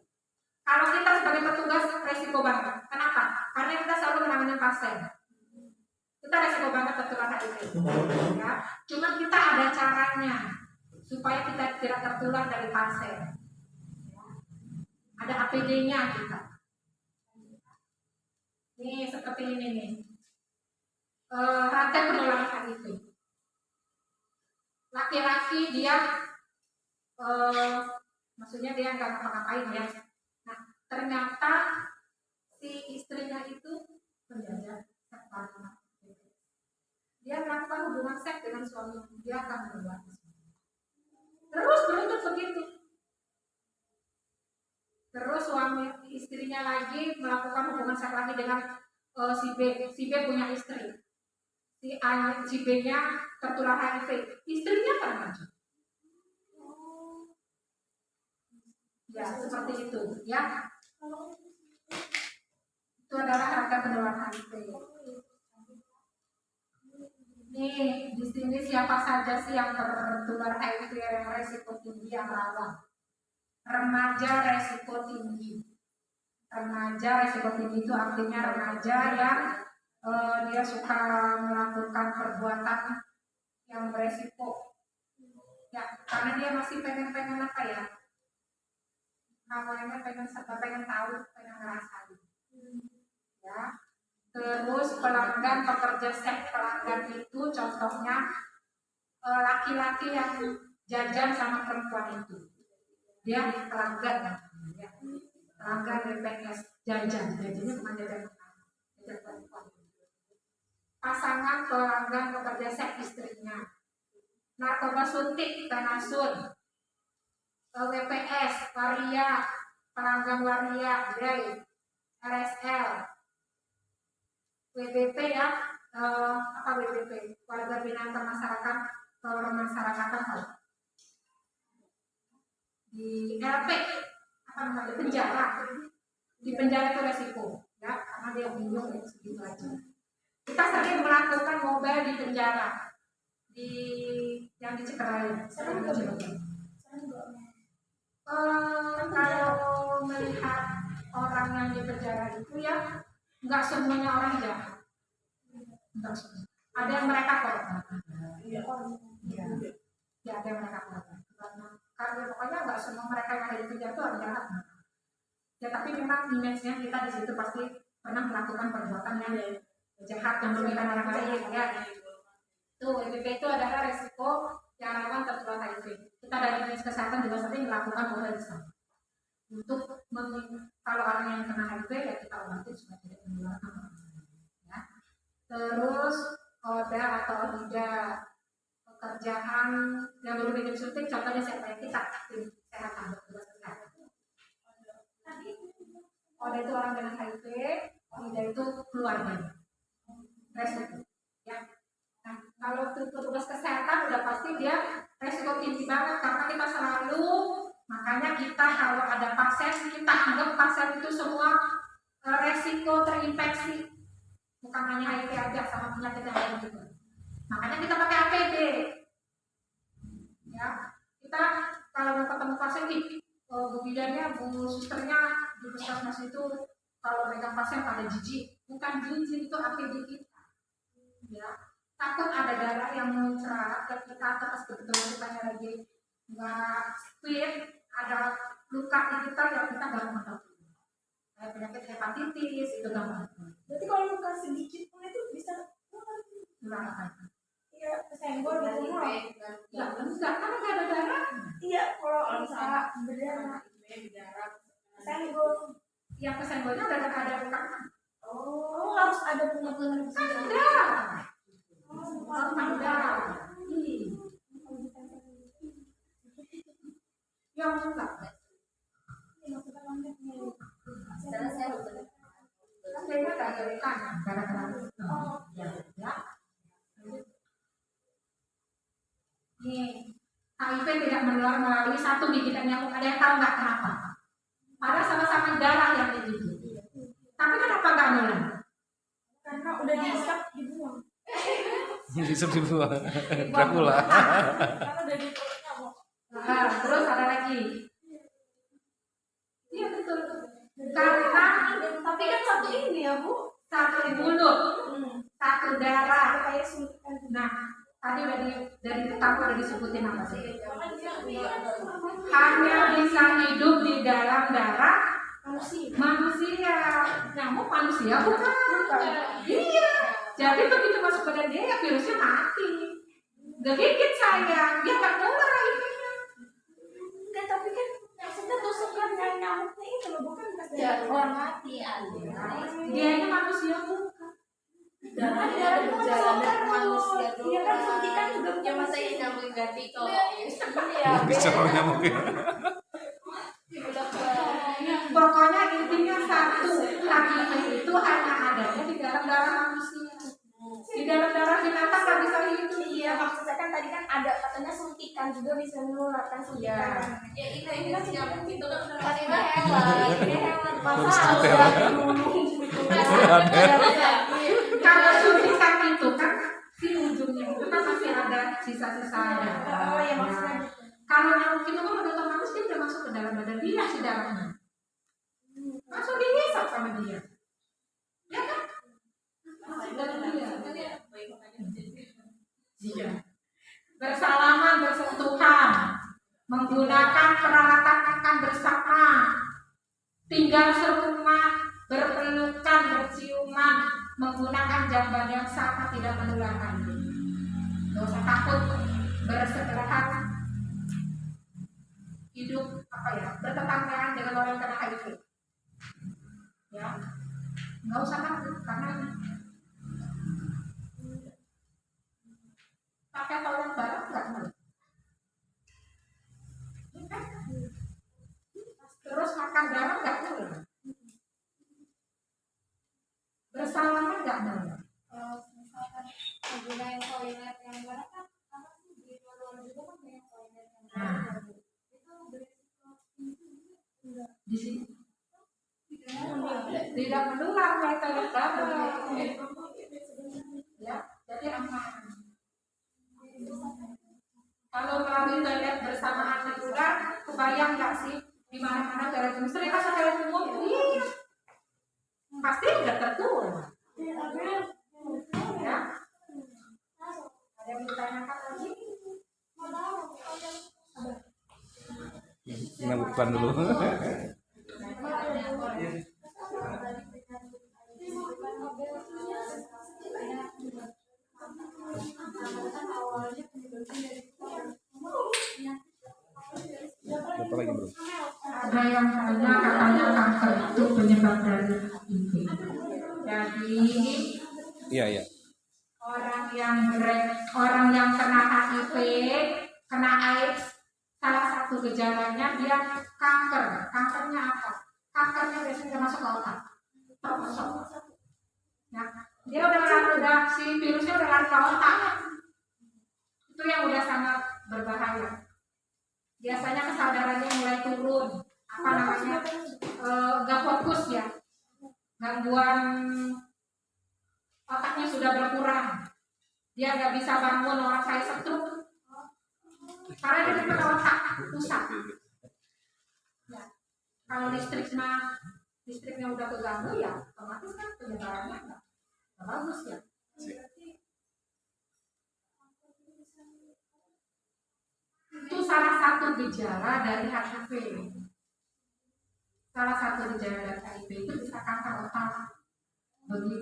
Kalau kita sebagai petugas resiko banget. Kenapa? Karena kita selalu menangani pasien. Kita resiko banget tertular HIV. Ya. Cuma kita ada caranya supaya kita tidak tertular dari pasien. Ya. Ada APD-nya kita. Ini seperti ini nih. Rantai penularan HIV. Laki-laki dia, maksudnya dia nggak ngapa-ngapain ya. Nah, ternyata si istrinya itu penjajah seksual. Dia melakukan hubungan seks dengan suami, dia akan berbuat terus berlanjut begitu. Terus suami istrinya lagi melakukan hubungan seks lagi dengan si B. Si B punya istri. Si B-nya tertular HIV. Istrinya termaju. Ya, seperti itu, ya. Itu adalah rangka penularan HIV. Nih, di sini siapa saja sih yang tertular HIV yang resiko tinggi yang rawan? Remaja resiko tinggi. Remaja resiko tinggi itu artinya remaja yang dia suka melakukan perbuatan yang beresiko. Ya, karena dia masih pengen apa ya? Namanya pengen tahu, pengen ngerasain. Ya. Terus pelanggan pekerja seks pelanggan itu contohnya laki-laki yang jajan sama perempuan itu. Dia pelanggan, ya. Pelanggan BPS jajannya cuma jajan perempuan. Pasangan pelanggan pekerja seks istrinya. Narkoba suntik, tenasur, WPS, waria, pelanggan waria, DAI, RSL, WBP ya, apa WBP? Warga binaan masyarakat, pemasyarakatan tahu. Di RP, apa namanya, penjara. Di penjara itu resiko, ya, karena dia bingung ya, segitu aja. Kita sering melakukan mobile di penjara, yang di Cekerayan. Kalau melihat orang yang di penjara itu ya nggak semuanya orang jahat, nggak semua. Ada yang mereka korban, ya, ada yang mereka korban. Karena pokoknya nggak semua mereka yang ada di penjara itu orang jahat. Ya tapi memang image-nya kita di situ pasti pernah melakukan perbuatan yang jahat yang merugikan orang lain, ya. Tuh, EPP itu adalah resiko yang rawan tertular HIV. Kita dari dinas kesehatan juga sering melakukan pemeriksaan untuk kalau orang yang kena HIV ya kita obati supaya tidak menularkan orang lain. Ya. Terus ODA atau ODIDA pekerjaan yang belum disuntik, contohnya siapa kita tim kesehatan petugas kesehatan. ODA itu orang dengan HIV, ODIDA itu keluarganya. Resiko, ya. Nah, kalau petugas kesehatan udah pasti dia resiko tinggi banget karena kita selalu, makanya kita kalau ada pasien kita anggap pasien itu semua resiko terinfeksi, bukan hanya HIV aja, sama penyakit yang lain juga. Makanya kita pakai APD. Ya, kita kalau mau ketemu pasien nih, bu bidannya, bu susternya di puskesmas itu kalau pegang pasien pada jijik, bukan jijik, itu APD kita. Ya. Takut ada darah yang muncrat ketika atau pas kebetulan kita lagi nggak fit, ada luka di kita yang kita nggak mau. Kayak penyakit hepatitis itu gampang. Berarti kalau luka sedikit pun itu bisa Luka apa? Iya, kesenggol gitu. Ya enggak, kan nggak ada darah. Iya, kalau misalnya berdarah, kesenggol. Yang kesenggolnya udah ada luka. Oh, harus ada penyakit. Ada. Yang enggak. Saya nggak ada luka, gara-gara. Ya. Ada yang tahu nggak kenapa? Padahal sama-sama darah yang digigit. Tapi kenapa nggak nular? Karena udah diisap dibuang. Disep dibuang. Dracula. Karena udah dibuang. Nah, terus ada lagi. Iya betul. Karena Tapi kan satu ini ya Bu. satu mulut, satu darah. Kayak suntikan. Nah, tadi udah dari pertama udah disebutin apa sih? Hanya bisa hidup di dalam darah manusia. Nyamuk manusia bukan? Iya. Jadi begitu masuk badan dia, ya virusnya mati. Gigit saya, dia nggak nular akhirnya. Enggak, tapi kan maksudnya tusukan yang nyamuknya itu loh, bukan Ya, orang mati ada. Dia ini manusia bukan? Darah Ada berjalan dari manusia tuh. Iya kan suntikan juga Ya masa ini nyambung ganti kalau Iya. Bicara nyamuknya. Pokoknya intinya satu, HIV itu hanya adanya di dalam darah manusia. Di dalam darah binatang nggak bisa hidup. Iya, maksudnya kan tadi kan ada katanya suntikan juga bisa menularkan suntikan. ya ini kan nyambung itu kan Kan itu hewan, ini hewan masa Suntikan. udah dulu gitu. Kalau suntikan itu kan si ujungnya itu kan masih ada sisa-sisa darah. Oh ya maksudnya Nah, kalau nyamuk itu kan udah otomatis dia udah masuk ke dalam badan dia si darahnya. Langsung dihisap sama dia. Ya kan? Masuk dalam dia. Iya. Bersalaman, bersentuhan, menggunakan peralatan makan bersama, tinggal serumah, berpelukan, berciuman, menggunakan jamban yang sama tidak menularkan. Gak usah takut, bersebelahan, hidup bertetanggaan dengan orang yang kena HIV. Ya, nggak usah takut karena pakai toilet bareng nggak boleh. Terus makan bareng nggak boleh. Bersalaman nggak boleh. misalkan menggunakan toilet yang mana kan apa sih di luar juga kan banyak toilet yang Nah. itu beresiko Di sini tidak menular kayak toilet bareng. Ya, jadi aman. Kalau melalui toilet bersamaan menular, kebayang nggak sih di mana-mana toilet umum? Sering kasih toilet umum, iya, pasti nggak tertular. Ya, ada yang ditanyakan lagi? Kita bukan dulu. Apa lagi bro? Ada yang tanya katanya kanker itu penyebab dari HIV. Jadi Iya iya. orang yang kena HIV, kena AIDS, salah satu gejalanya dia kanker. Kankernya apa? Kankernya biasanya masuk ke otak. Terpesong. Nah, dia udah si virusnya udah lari ke otak. Itu yang udah sangat berbahaya. Biasanya kesadarannya mulai turun. Apa namanya? Gak fokus ya. Gangguan otaknya sudah berkurang. Dia nggak bisa bangun, orang saya stroke karena dia kena otak pusat. Ya. Kalau listriknya udah keganggu ya otomatis kan penyebarannya nggak bagus ya. Itu salah satu gejala dari HIV. Salah satu gejala dari HIV itu bisa kanker otak. Bagi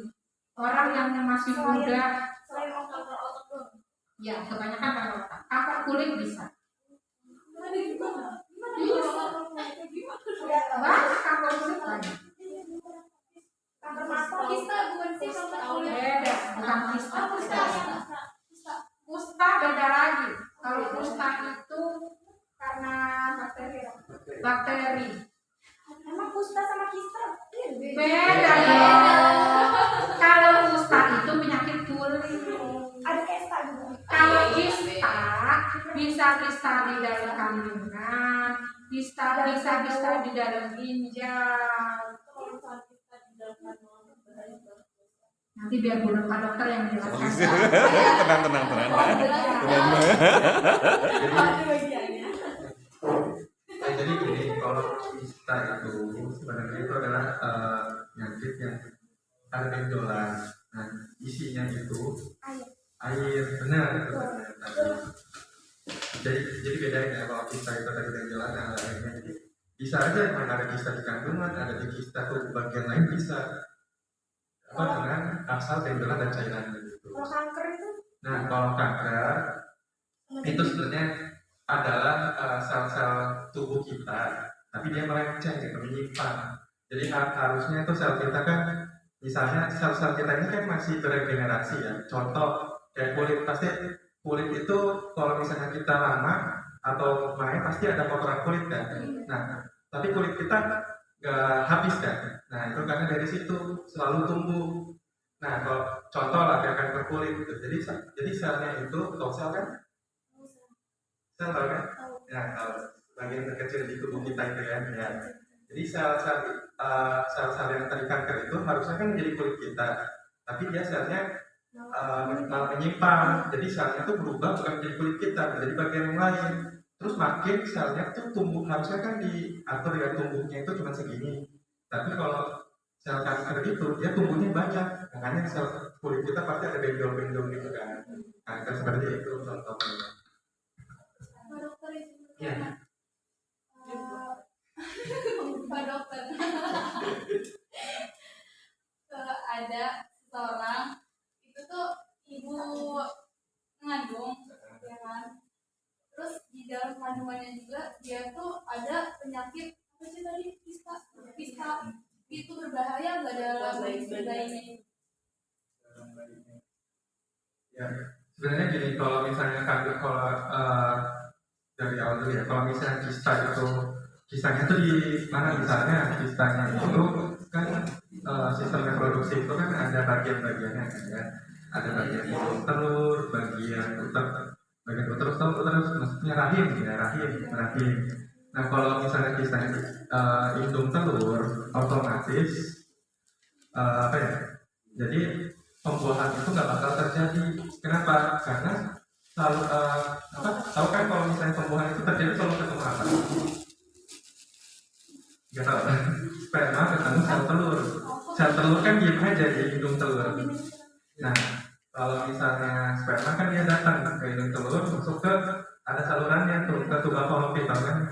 orang yang masih muda, Selain kanker otak tuh. ya kebanyakan kanker otak. Kanker kulit bisa. Banyak kanker kulit banyak. Kanker mata. kista bukan sih kalau Beda, bukan kusta. Kusta beda lagi. Kalau kusta itu karena bakteri. Emang kusta sama kista Beda ya. Kalau kusta itu penyakit kulit. ada kista juga. Kalau kista bisa kista di dalam kandungan, bisa di dalam ginjal. Kalau misalnya kita di dalam kandungan berbahaya banget. Nanti biar Bu Pak Dokter yang jelaskan. Tenang. Ada bagiannya. Jadi gini, kalau kista itu sebenarnya itu adalah penyakit yang ada benjolan. Nah, isinya itu air, benar. Jadi bedanya kalau kista itu ada benjolan, ada airnya. Jadi bisa aja memang ada kista di kandungan, ada di kista tuh bagian lain bisa. Dengan asal benjolan dan cairan gitu. Kalau kanker itu? Nah, kalau kanker itu sebenarnya adalah sel-sel tubuh kita, tapi dia melenceng gitu, menyimpang. Jadi harusnya itu sel kita kan, misalnya sel-sel kita ini kan masih beregenerasi ya. Contoh kayak kulit, pasti kulit itu kalau misalnya kita lama atau main pasti ada kotoran kulit kan. Nah, tapi kulit kita nggak habis kan. Nah, itu karena dari situ selalu tumbuh. Nah, kalau contoh lah kayak kanker kulit gitu. Jadi selnya itu atau sel kan? Sel tahu kan? Ya, kalau bagian terkecil di tubuh kita itu kan. Ya. Jadi sel-sel yang tadi kanker itu harusnya kan menjadi kulit kita, tapi dia selnya malah menyimpang. Jadi selnya itu berubah bukan menjadi kulit kita, menjadi bagian yang lain. Terus makin selnya tuh tumbuh, harusnya kan diatur ya tumbuhnya itu cuma segini. Tapi kalau sel kanker itu dia tumbuhnya banyak, makanya sel kulit kita pasti ada benjol-benjol gitu kan. Kanker seperti itu contohnya. Pak Dokter itu Ya. Pak Dokter. Ada seorang itu tuh ibu mengandung, ya kan? Terus di dalam kandungannya juga dia tuh ada penyakit apa sih tadi, kista itu berbahaya nggak dalam bayinya? Ya, sebenarnya gini, kalau misalnya kalau dari awal dulu ya, kalau misalnya kistanya itu di mana, misalnya kistanya itu kan sistem reproduksi itu kan ada bagian-bagiannya kan ya, ada bagian telur, bagian uterus, maksudnya rahim. Nah, kalau misalnya kistanya indung telur, otomatis apa ya? Jadi pembuahan itu nggak bakal terjadi. Kenapa? Karena selalu tahu kan kalau misalnya pembuahan itu terjadi selalu ketemu apa? Nggak tahu. Sperma ketemu sel telur. Sel telur kan diem aja di indung telur. Nah, kalau misalnya sperma kan dia datang ke indung telur, masuk ke ada salurannya tuh ke tuba falopin, tahu kan?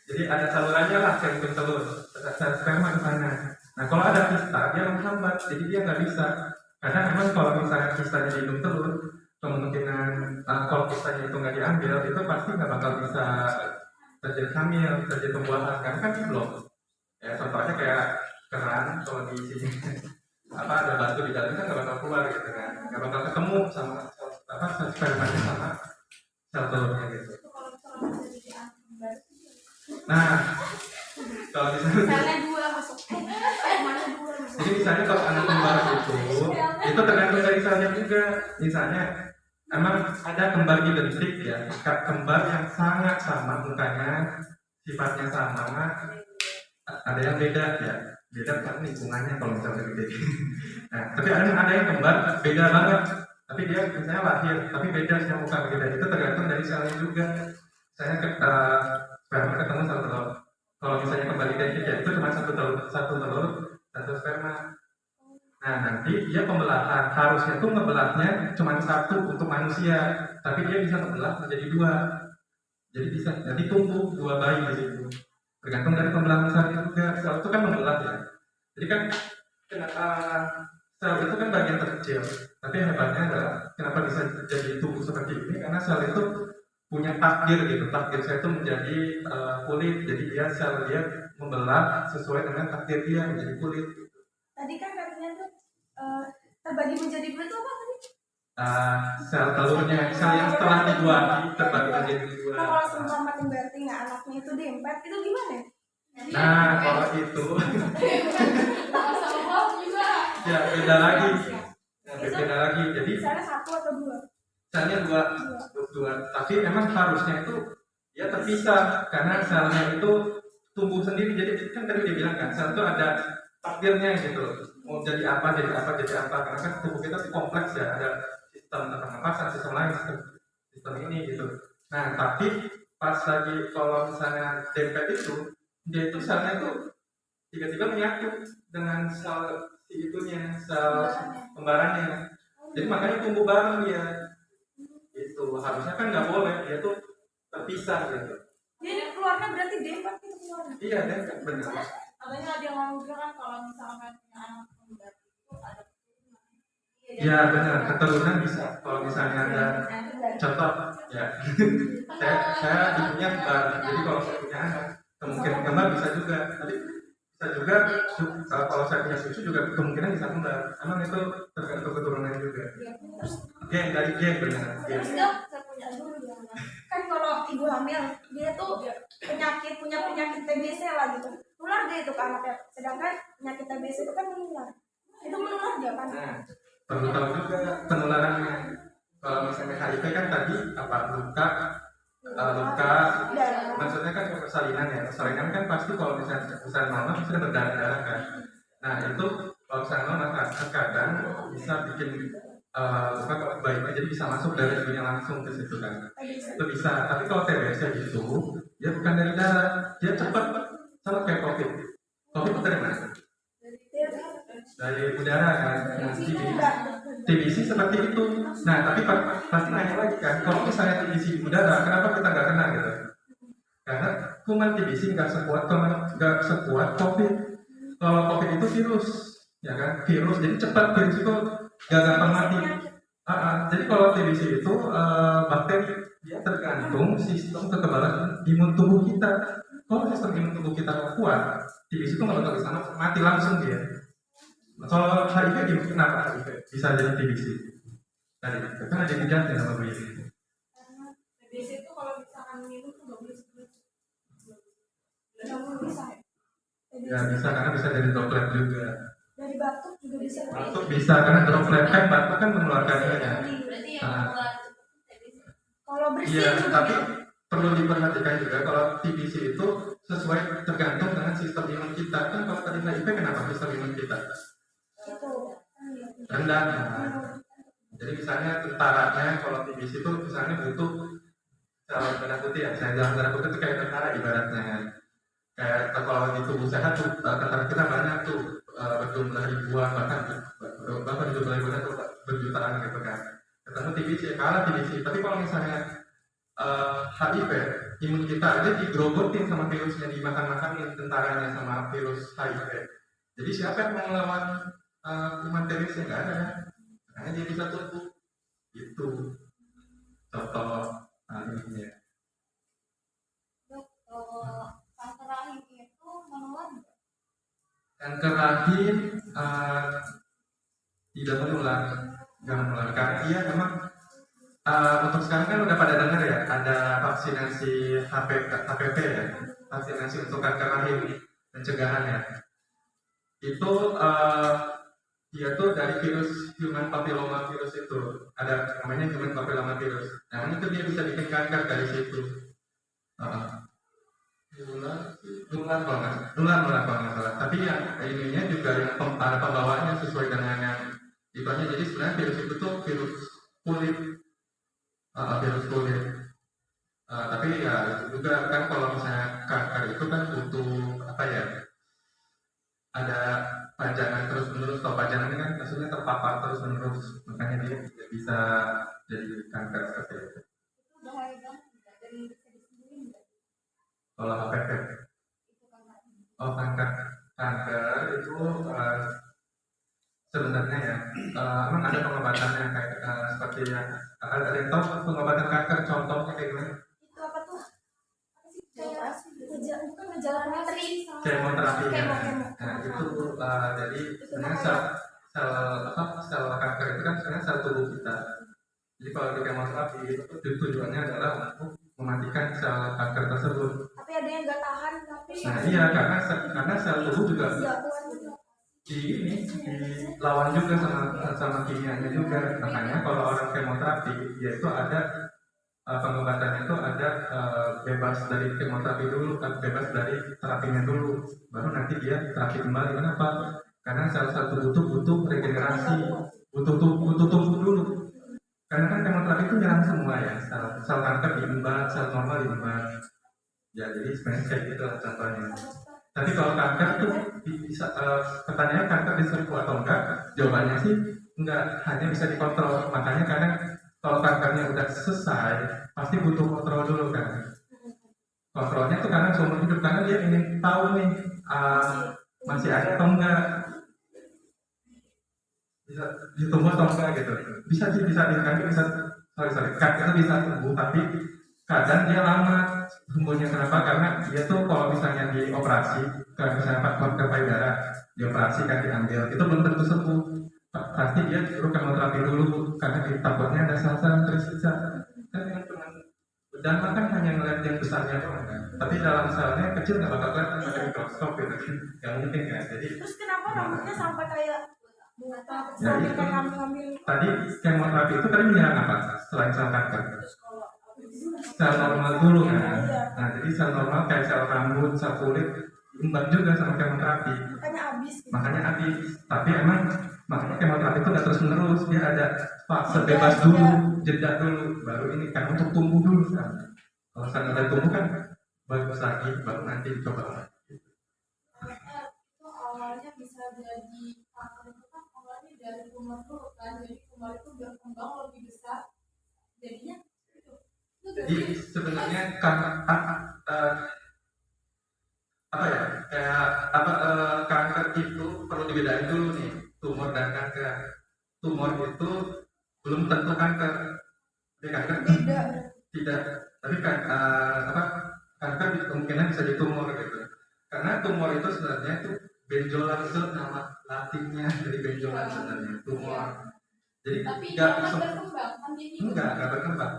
Jadi ada salurannya lah ke indung telur. Sel sperma ke sana. Nah, kalau ada kista dia menghambat, jadi dia nggak bisa. Karena memang kalau misalnya kistanya di indung telur, kemungkinan kalau kistanya itu nggak diambil, itu pasti nggak bakal bisa terjadi hamil, terjadi pembuahan, karena kan belum. Ya, contohnya kayak keran, kalau di sini ada batu di dalamnya kan nggak bakal keluar gitu kan, nggak bakal ketemu sama spermanya sama sel telurnya gitu. Nah, kalau misalnya Selnya dua masuk. Mana dua masuk? jadi misalnya kalau anak kembar itu tergantung dari selnya juga. Misalnya emang ada kembar identik ya, kembar yang sangat sama mukanya, sifatnya sama, ada yang beda ya, beda kan lingkungannya kalau misalnya gede. Nah, tapi ada yang kembar beda banget, tapi dia misalnya lahir tapi beda sama muka beda, itu tergantung dari selnya juga. Saya sperma ketemu satu telur. Kalau misalnya kembali identik ya itu cuma satu telur, satu sperma. Nah, nanti dia pembelahan, harusnya tuh ngebelahnya cuma satu untuk manusia, tapi dia bisa ngebelah menjadi dua. Jadi bisa nanti tumbuh dua bayi di situ. Tergantung dari pembelahan selnya juga. Sel itu kan membelah ya. Jadi kan sel itu kan bagian terkecil, tapi hebatnya adalah kenapa bisa jadi tubuh seperti ini, karena sel itu punya takdir gitu. Takdir saya itu menjadi kulit, jadi sel dia membelah sesuai dengan takdir dia menjadi kulit. Tadi kan katanya tuh terbagi menjadi dua itu apa tadi? Sel telurnya, sel yang setelah dibuahi terbagi menjadi dua. Nah, kalau seumpama berarti nggak anaknya itu dempet, itu gimana? Nah, kalau itu Sama juga. ya beda lagi. Beda lagi. Jadi Misalnya satu atau dua? selnya dua. Tapi emang harusnya itu dia terpisah karena selnya itu tumbuh sendiri. Jadi kan tadi dia bilang kan sel itu ada takdirnya gitu, mau jadi apa karena kan tubuh kita sih kompleks ya, ada sistem pernapasan, sistem lain, sistem ini gitu. Nah tapi pas lagi kalau misalnya dempet itu, dia itu selnya itu tiba-tiba menyatu dengan sel itunya, sel kembarannya. Jadi makanya tumbuh bareng dia. Itu harusnya kan nggak boleh, dia tuh terpisah gitu. Jadi keluarnya berarti dempat itu keluarnya. Iya dempet benar. Katanya ada yang ngomong juga kan kalau misalkan punya anak kembar itu ada Iya benar, keturunan bisa. Kalau misalnya ada contoh, ya saya ibunya kembar, jadi kalau saya punya anak kemungkinan kembar bisa juga. Tapi bisa juga kalau saya punya cucu juga kemungkinan bisa kembar. Emang itu tergantung keturunan juga. Gen dari gen benar. Gen. Terus dok, saya punya kan kalau ibu hamil dia tuh punya penyakit TBC lah gitu, nular dia itu ke anaknya. Sedangkan penyakit TBC itu kan menular. Itu menular dia kan? Nah, perlu tahu juga penularannya. Kalau misalnya HIV kan tadi apa luka, maksudnya kan persalinan ya. Persalinan kan pasti kalau misalnya mama bisa berdarah kan. Nah itu kalau misalnya mama kadang bisa bikin luka baiknya, jadi bisa masuk dari dunia langsung ke situ kan. Itu bisa. Tapi kalau TBC itu dia bukan dari darah, dia cepat sama kayak COVID. COVID itu dari mana? Dari udara kan. Nah, TBC seperti itu. Nah, tapi pasti nanya lagi kan, kalau misalnya TBC di udara, kenapa kita nggak kena gitu? Karena kuman TBC nggak sekuat COVID. Kalau COVID itu virus, ya kan? Virus, jadi cepat virus itu nggak gampang mati. Jadi kalau TBC itu bakteri, dia tergantung sistem kekebalan imun tubuh kita. Kalau sistem imun tubuh kita kuat, TBC itu nggak bakal bisa mati langsung dia. Kalau HIV kenapa HIV bisa jadi TBC? Tadi kan ada kejadian sama begini. TBC itu kalau misalkan minum tuh nggak boleh sebut. Nggak boleh bisa ya? Ya bisa karena bisa dari droplet juga. Dari batuk juga bisa. Batuk bisa karena droplet kan batuk kan mengeluarkan ini ya. Berarti yang keluar TBC. Kalau bersih Iya, juga tapi perlu diperhatikan juga kalau TBC itu sesuai tergantung dengan sistem imun kita. Kan kalau tadi HIV kenapa sistem imun kita itu. rendah? Nah, jadi misalnya tentaranya kalau TBC itu misalnya butuh sel darah putih ya, sel darah putih itu kayak tentara ibaratnya. Kayak kalau di tubuh sehat tuh tentara kita banyak tuh berjumlah ribuan bahkan berjumlah ribuan atau berjutaan gitu kan. Ketemu TBC, kalah TBC. Tapi kalau misalnya HIV, imun kita aja digerogotin sama virusnya, dimakan-makanin tentaranya sama virus HIV. Jadi siapa yang mau melawan kuman TBC? Nggak ada. Makanya dia bisa tumbuh. Itu contoh ini ya. Dok, kalau kanker rahim itu menular nggak? Kanker rahim tidak menular, karena iya memang untuk sekarang kan udah pada dengar ya ada vaksinasi HPV ya, vaksinasi untuk kanker rahim pencegahannya. Itu dia tuh dari virus human papilloma virus itu, ada namanya human papilloma virus. Nah itu dia bisa bikin kanker dari situ. Nular kalau nggak salah. Tapi yang ininya juga yang ada pembawaannya sesuai dengan yang itunya. Jadi sebenarnya virus itu tuh virus kulit, tapi ya itu juga kan kalau misalnya kanker itu kan butuh apa ya? Ada pajangan terus menerus. Kalau pajangan ini kan maksudnya terpapar terus menerus, makanya dia tidak bisa jadi kanker seperti itu. Itu bahaya banget nggak? Dari bisa disembuhin nggak? Kalau HPV, Itu kanker. oh kanker itu sebenarnya ya emang ada pengobatannya kayak seperti yang ada yang tahu pengobatan kanker contohnya kayak gimana? Itu apa tuh? Apa sih? Kayak bukan ngejala materi. Kemoterapi ya. Kemo. Nah itu jadi sebenarnya sel kanker itu kan sebenarnya sel tubuh kita. Jadi kalau di kemoterapi itu tujuannya adalah untuk mematikan sel kanker tersebut. Tapi ada yang nggak tahan tapi. Nah iya karena sel tubuh juga Nggak kuat. dilawan juga sama kimianya juga. Makanya kalau orang kemoterapi yaitu ada pengobatannya itu ada bebas dari kemoterapi dulu, bebas dari terapinya dulu, baru nanti dia terapi kembali. Kenapa? Karena sel-sel tubuh itu butuh regenerasi, butuh tumbuh dulu. Karena kan kemoterapi itu nyerang semua ya, sel kanker diembat, sel normal diembat. Ya jadi sebenarnya kayak gitu lah contohnya. Tapi kalau kanker itu bisa pertanyaannya kanker diserbu atau enggak? Jawabannya sih enggak, hanya bisa dikontrol. Makanya kadang kalau kankernya udah selesai, pasti butuh kontrol dulu kan. Kontrolnya tuh karena seumur hidup, karena dia ingin tahu nih masih ada atau enggak, bisa ditumbuh atau enggak gitu. Bisa kanker itu bisa tumbuh, tapi kadang dia lama tumbuhnya. Kenapa? Karena dia tuh kalau misalnya dioperasi, kalau misalnya kanker payudara dioperasi kan diambil, itu belum tentu sembuh. Pasti dia suruh kemoterapi dulu karena takutnya ada sel-sel yang tersisa. Kan yang cuma dan kan hanya ngeliat yang besarnya doang kan, tapi dalam selnya kecil nggak bakal kelihatan pakai mikroskop gitu kan, nggak mungkin kan. Jadi Terus kenapa rambutnya sampai kayak ya itu tadi kemoterapi itu tadi menyerang apa selain sel kanker? Sel normal dulu kan. Nah jadi sel normal kayak sel rambut, sel kulit diembat juga sama kemoterapi. Makanya habis. Tapi emang makanya kemoterapi itu nggak terus menerus, dia ada fase bebas dulu, jeda dulu, baru ini kan untuk tumbuh dulu kan. Kalau misalnya udah tumbuh kan bagus lagi, baru nanti dicoba lagi. Itu awalnya bisa jadi kanker itu kan awalnya dari tumor dulu kan, jadi tumor itu berkembang lebih besar, jadinya itu Jadi sebenarnya kanker itu perlu dibedain dulu nih, tumor dan kanker. Tumor itu belum tentu kanker. Jadi kanker tidak. Tapi kanker kemungkinan bisa di tumor gitu. Karena tumor itu sebenarnya itu benjolan, itu nama latinnya dari benjolan sebenarnya tumor. Jadi tapi dia akan berkembang kan jadi enggak berkembang.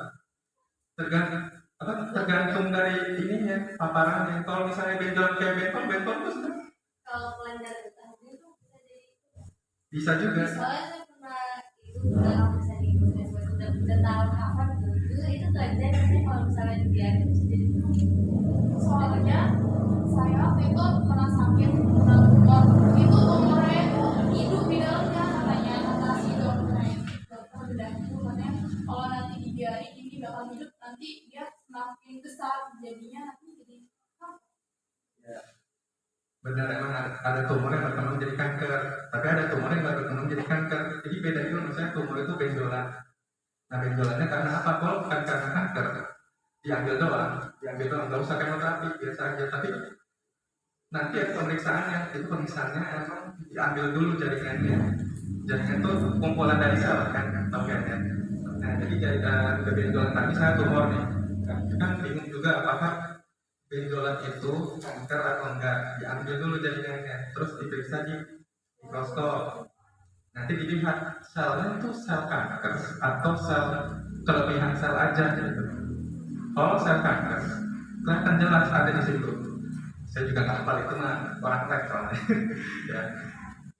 Tergantung dari ininya, paparannya. Kalau misalnya benjolan kayak bentol itu sudah kalau kelendar getah itu bisa jadi bisa juga. soalnya saya pernah itu udah bisa di udah tahu kapan gitu itu kelendar katanya kalau misalnya dibiarin bisa jadi soalnya saya waktu itu pernah sakit pernah tumor itu tumornya itu hidup di dalamnya katanya kata si dokter bedah itu katanya kalau nanti dibiarin ini bakal hidup nanti dia semakin besar jadinya nanti jadi Benar, emang ada tumor yang berkembang jadi kanker, tapi ada tumor yang nggak berkembang jadi kanker. Jadi beda dulu, misalnya tumor itu benjolan. Nah benjolannya karena apa? Kalau bukan karena kanker, diambil doang, nggak usah kemoterapi biasa aja. Tapi nanti ada pemeriksaannya, itu pemeriksaannya emang diambil dulu jaringannya. Jaringan itu kumpulan dari sel kan, tahu kan ya? Nah jadi benjolan tadi saya tumor nih, kan bingung juga apakah benjolan itu kanker atau enggak, diambil dulu jaringannya, terus diperiksa di mikroskop. Nanti dilihat selnya itu sel kanker atau sel kelebihan sel aja gitu. Kalau sel kanker kelihatan jelas ada di situ. Saya juga nggak hafal itu mah orang lab soalnya. Ya.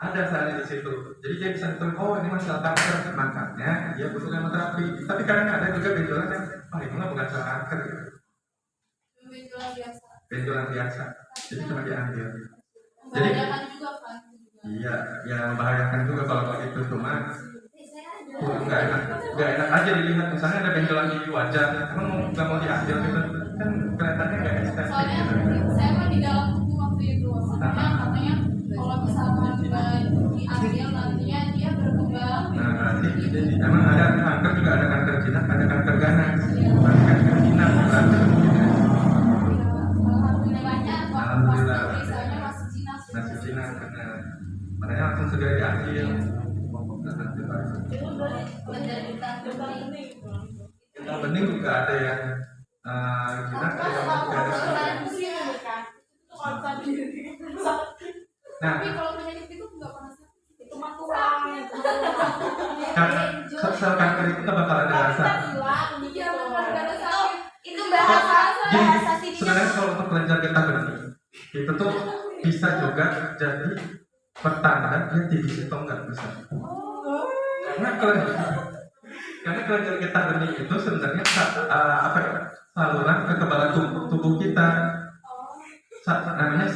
Ada selnya di situ. Jadi dia bisa tahu oh ini mah sel kanker, makanya dia butuh kemoterapi. Tapi kadang ada juga benjolan yang ini mah bukan sel kanker gitu. Benjolan biasa, jadi cuma diambil. Jadi juga kan iya, yang membahayakan juga kalau begitu, cuma nggak enak aja dilihat. Misalnya ada benjolan di wajah, emang nggak mau diambil gitu, kan kelihatannya nggak estetik soalnya gitu. saya mah di dalam tubuh waktu itu katanya kalau misalkan diambil nantinya dia berkembang. Nah berarti emang ada kanker juga, ada kanker jinak, ada kanker ganas. Berarti kanker jinak, kanker jinak. Alhamdulillah. Masih jinak, benar. Makanya langsung segera diambil. Kita bening juga ada yang jinak, ada yang ganas juga. Nah, Tapi kalau penyakit itu nggak pernah sakit. Itu mah kurang. sel kanker itu nggak bakal ada rasa. Iya benar nggak ada sakit. Itu bahasa Jadi sininya. sebenarnya kalau untuk kelenjar getah bening itu tuh bisa juga jadi pertanda dia TBC atau enggak bisa. Karena Karena kelenjar getah bening itu sebenarnya apa ya, saluran kekebalan tubuh kita. Namanya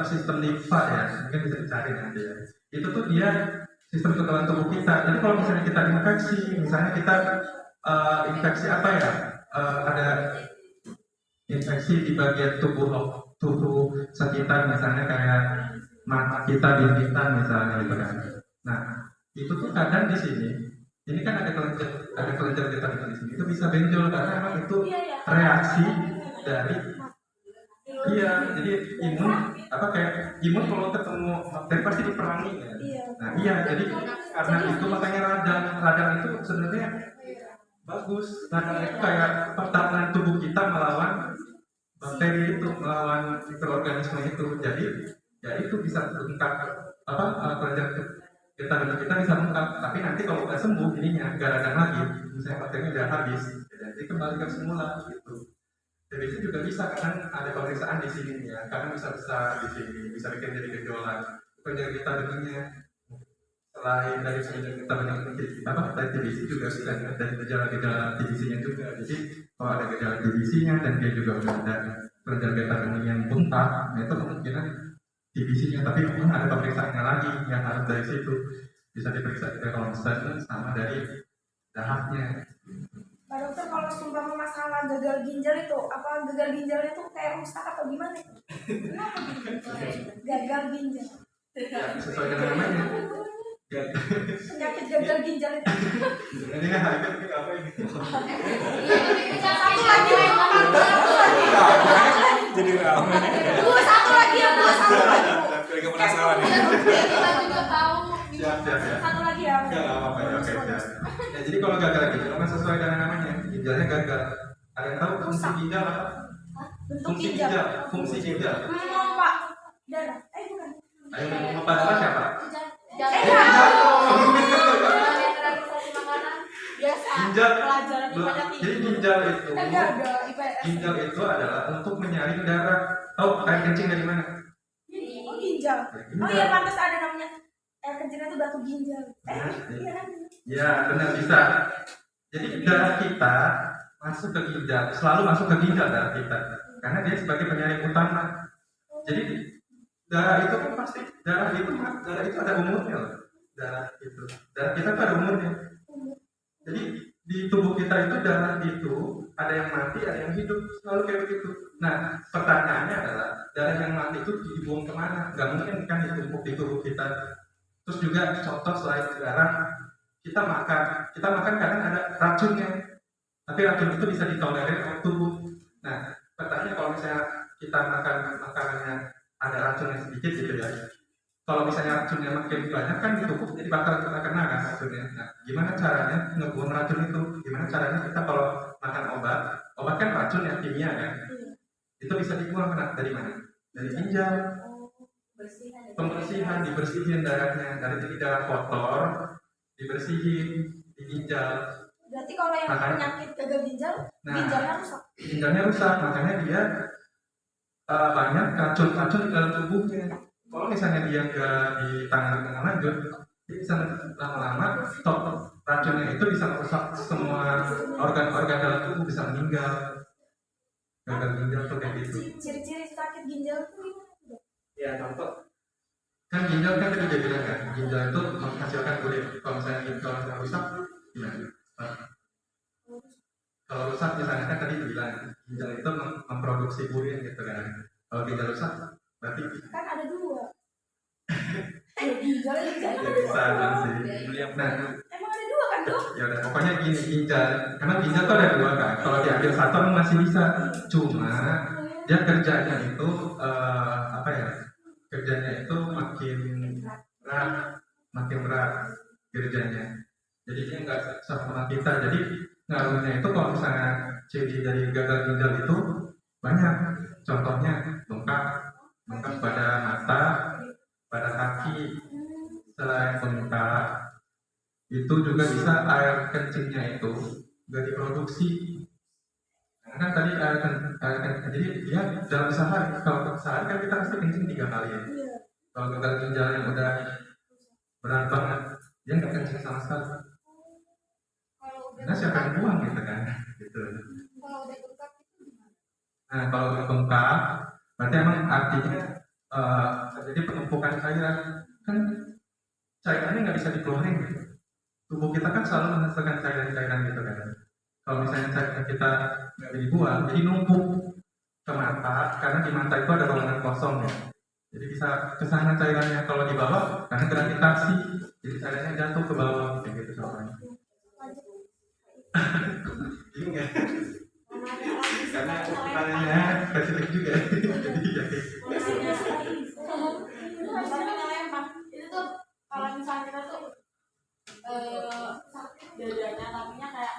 sistem limfa ya, mungkin bisa dicari nanti ya. Itu tuh dia sistem kekebalan tubuh kita. Jadi kalau misalnya kita infeksi, misalnya kita infeksi apa ya, ada infeksi di bagian tubuh sekitar, misalnya kayak mata kita, bintitan misalnya gitu kan. Nah itu tuh kadang di sini, ini kan ada kelenjar getah di sini, itu bisa benjol karena memang itu reaksi dari jadi imun kayak imun kalau ketemu bakteri pasti diperangi ya. Nah jadi karena itu makanya radang itu sebenarnya bagus. Radang itu kayak pertahanan tubuh kita melawan bakteri itu, melawan mikroorganisme itu. Jadi ya itu bisa bengkak kelenjar getah bening kita bisa bengkak. Tapi nanti kalau udah sembuh ininya nggak radang lagi, misalnya bakterinya udah habis, jadi kembali ke semula gitu. TBC juga bisa, kadang ada pemeriksaan di sini ya, karena bisa besar di sini, bisa bikin jadi gejolak. Kelenjar getah beningnya selain dari kelenjar getah bening dari TBC juga bisa dari gejala-gejala TBC-nya juga. Jadi kalau ada gejala TBC-nya dan dia juga udah ada kelenjar getah bening yang bengkak, itu kemungkinan TBC-nya. Tapi memang ada pemeriksaannya lagi yang harus dari situ, bisa diperiksa dari ronsen sama dari dahaknya. Pak dokter, kalau sumpah masalah gagal ginjal itu, apa gagal ginjalnya tuh kayak rusak atau gimana? Kenapa gitu? Gagal ginjal. Ya, sesuai dengan namanya. Penyakit gagal ginjal itu. Ini kan harga apa ini? Satu lagi. Jadi ramai. Bu, satu lagi ya, Bu. Satu lagi. Lagi penasaran ya. Kita juga tahu. Siap. Satu lagi ya. Enggak apa-apa ya, oke siap. Ya, jadi kalau gagal ginjal kan sesuai dengan namanya, ginjalnya gagal. Ada yang tahu fungsi ginjal apa? Bentuk ginjal. Fungsi ginjal. Pak. Darah. Bukan. Ayo ngomong pada siapa? Ginjal. Jadi ginjal itu adalah untuk menyaring darah. Tahu air kencing dari mana? Oh, ginjal. Oh iya, pantas ada namanya. Air kencingnya itu batu ginjal. Iya kan? Ya, benar bisa. Jadi darah kita masuk ke ginjal, selalu masuk ke ginjal darah kita, karena dia sebagai penyaring utama. Jadi darah itu kan pasti darah itu ada umurnya loh. Darah kita tuh ada umurnya. Jadi di tubuh kita itu darah itu ada yang mati, ada yang hidup, selalu kayak begitu. Nah, pertanyaannya adalah darah yang mati itu dibuang kemana? Gak mungkin kan ditumpuk di tubuh kita. Terus juga contoh selain darah, kita makan kadang ada racunnya, tapi racun itu bisa ditolerir oleh tubuh. Nah, pertanyaannya kalau misalnya kita makan makanannya ada racunnya sedikit gitu ya, kalau misalnya racunnya makin banyak kan di tubuh jadi bakal kena kan racunnya. Nah, gimana caranya ngebuang racun itu? Gimana caranya kita kalau makan obat kan racun ya, kimia kan, itu bisa dibuang dari mana? Dari ginjal. Pembersihan, dibersihin darahnya, dari darah kotor dibersihin di ginjal. Berarti kalau yang penyakit gagal ginjal, ginjalnya rusak. Ginjalnya rusak, makanya dia banyak racun-racun di dalam tubuhnya. Kalau misalnya dia nggak ditangani dengan lanjut, dia bisa lama-lama racunnya itu bisa merusak semua organ-organ dalam tubuh, bisa meninggal. Gagal ginjal tuh kayak gitu. Ciri-ciri sakit ginjal itu gimana? Ya contoh, kan ginjal kan tadi dia bilang kan, ginjal itu menghasilkan kulit. Kalau misalnya rusak, gimana? Kalau rusak misalnya kan tadi bilang ginjal itu memproduksi urin gitu kan. Kalau ginjal rusak, berarti kan ada dua. Ginjal kan ada dua. sama sih. Nah, Emang ada dua kan dok? ya udah pokoknya gini, ginjal, karena ginjal tuh ada dua kan. Kalau diambil satu masih bisa, cuma dia kerjanya itu kerjanya itu makin berat kerjanya. Jadi dia nggak sama kita. Jadi ngaruhnya itu kalau misalnya ciri dari gagal ginjal itu banyak. Contohnya bengkak pada mata, pada kaki. Selain bengkak, itu juga bisa air kencingnya itu nggak diproduksi. Karena kan tadi air kencing, jadi dia dalam sehari, kalau sehari kan kita pasti kencing 3 kali ya. Kalau gagal ginjal yang udah berat banget, dia nggak kencing sama sekali. Kalau udah Karena siapa yang buang gitu kan, gitu. Kalau udah bengkak itu gimana? Nah kalau udah bengkak, berarti emang artinya terjadi penumpukan cairan. Kan cairannya nggak bisa dikeluarin gitu. Tubuh kita kan selalu menghasilkan cairan-cairan gitu kan. Kalau misalnya cairan kita nggak dibuang, jadi numpuk ke mata, karena di mata itu ada ruangan kosong ya. Jadi bisa kesana cairannya. Kalau di bawah, karena gravitasi, jadi cairannya jatuh ke bawah kayak gitu soalnya. Iya. Karena pertanyaannya spesifik juga. Itu tuh kalau misalnya kita tuh sakit dadanya tapinya kayak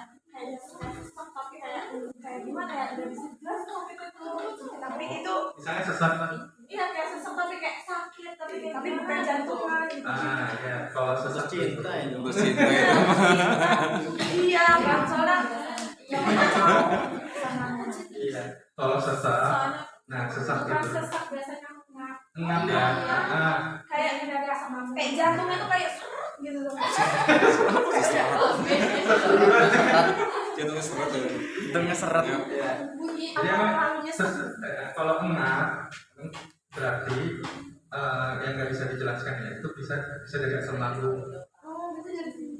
sesak tapi kayak gimana ya udah bisa jelas tuh tapi itu Misalnya sesak. iya kayak sesak tapi kayak sakit tapi bukan jantungan gitu. Ya kalau sesak Cinta itu. Cinta itu. Iya kan soalnya Iya. Kalau sesak, soalnya nah sesak bukan itu. sesak biasanya Ngap ya. kayak kayak jantungnya tuh kayak gitu tuh. Jantung seret ya. Hidungnya seret. Bunyi Jadi apa emang palunya kalau ngap berarti yang nggak bisa dijelaskan ya itu bisa dari asam lambung.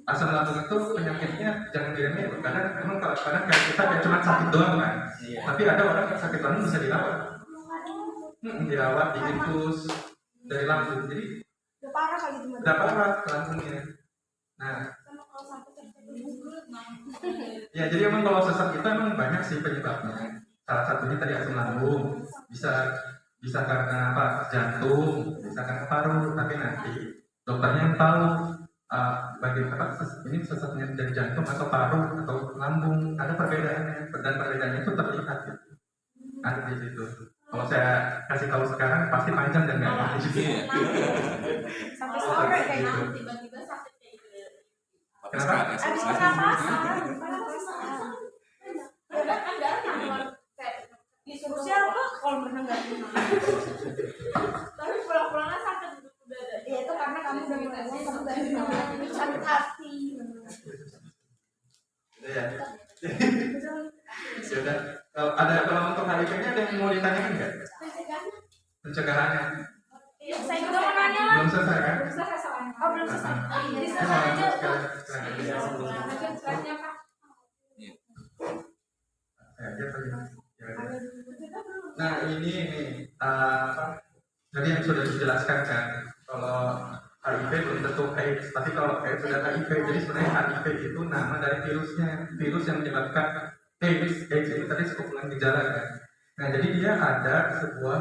Asam lambung itu penyakitnya jangan diremehkan karena emang kadang kayak kita kayak cuma sakit doang kan. Iya. Tapi ada orang yang sakit lambung bisa dirawat. Dirawat, diinfus dari lambung. Jadi Udah parah kali itu. udah parah lambungnya. Nah, Sama kalau sampai terbuka ya jadi emang kalau sesak itu emang banyak sih penyebabnya. Salah satunya tadi asam lambung, bisa karena apa? Jantung, bisa karena paru. Tapi nanti dokternya yang tahu bagian apa ini sesaknya dari jantung atau paru atau lambung. Ada perbedaannya dan perbedaannya itu terlihat. Gitu. Ada di situ. Kalau saya kasih tahu sekarang pasti panjang dan nggak ngerti juga. sampai sore kayak Gitu. tiba-tiba sakit kayak gitu. Kenapa? abis pernapasan Ya udah kan darah keluar kayak disuruh siapa kalau berenang nggak tapi pulang-pulangnya sakit untuk dada. ya itu karena kamu udah mulai kamu dari sakit hati Ya. Sudah. Kalau untuk HIV-nya ada yang mau ditanyakan nggak? Pencegahannya iya saya juga mau nanya lah belum selesai kan? Belum selesai soalnya. oh belum selesai jadi Nah, selesai aja Lanjut slide-nya, Pak. Nah ini apa? Tadi yang sudah dijelaskan kan, kalau HIV belum tentu AIDS, tapi kalau AIDS sudah HIV, jadi sebenarnya HIV itu nama dari virusnya, virus yang menyebabkan AIDS. AIDS itu tadi sekumpulan gejala kan. Nah jadi dia ada sebuah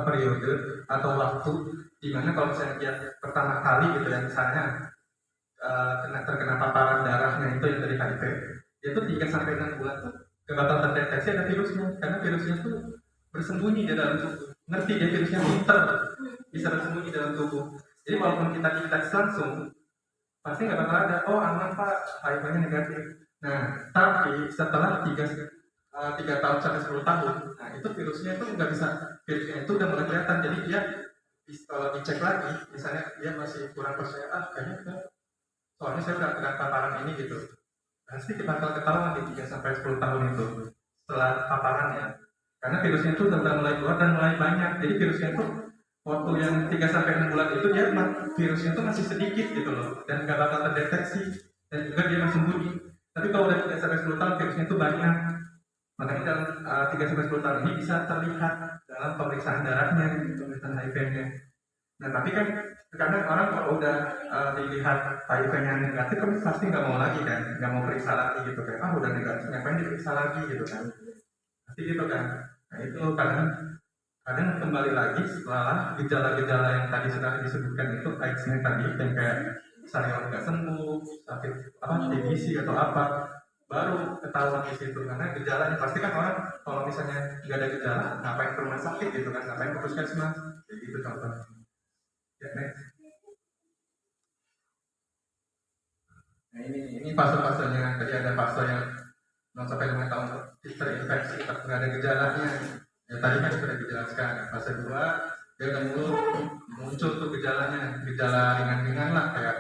periode atau waktu di mana kalau misalnya dia pertama kali gitu ya misalnya terkena paparan darahnya itu yang dari HIV, dia tuh 3 sampai 6 bulan tuh gak bakal terdeteksi ada virusnya karena virusnya tuh bersembunyi di dalam tubuh. Ngerti ya virusnya pinter bisa bersembunyi dalam tubuh. Jadi walaupun kita tes langsung pasti nggak bakal ada. Oh aman pak, HIV-nya negatif. Nah tapi setelah 3 tahun sampai 10 tahun, nah itu virusnya itu nggak bisa, virusnya itu udah mulai kelihatan. Jadi dia kalau dicek lagi, misalnya dia masih kurang percaya, kayaknya soalnya saya udah kena paparan ini gitu. Pasti bakal ketahuan di 3 sampai 10 tahun itu setelah paparannya. Karena virusnya itu udah mulai keluar dan mulai banyak. Jadi virusnya itu waktu yang 3 sampai 6 bulan itu dia virusnya itu masih sedikit gitu loh dan nggak bakal terdeteksi dan juga dia masih sembunyi. Tapi kalau udah 3 sampai 10 tahun virusnya itu banyak. Makanya dalam 3 sampai 10 tahun ini bisa terlihat dalam pemeriksaan darahnya, pemeriksaan HIV-nya. Nah tapi kan karena orang kalau udah dilihat HIV-nya negatif kan pasti nggak mau lagi kan, nggak mau periksa lagi gitu kan. Udah negatif, ngapain diperiksa lagi gitu kan. Pasti gitu kan. Nah itu kadang kembali lagi setelah gejala-gejala yang tadi sudah disebutkan itu AIDS-nya tadi yang kayak sariawan nggak sembuh, sakit TBC atau apa, baru ketahuan di situ. Karena gejalanya pasti kan orang kalau misalnya nggak ada gejala ngapain ke rumah sakit gitu kan, ngapain ke puskesmas, kayak gitu contohnya. Ya, next. Nah ini fase-fasenya. Tadi ada fase yang 0 sampai 5 tahun terinfeksi tapi nggak ada gejalanya. Ya tadi kan sudah dijelaskan. Fase 2 dia udah muncul tuh gejalanya, gejala ringan-ringan lah kayak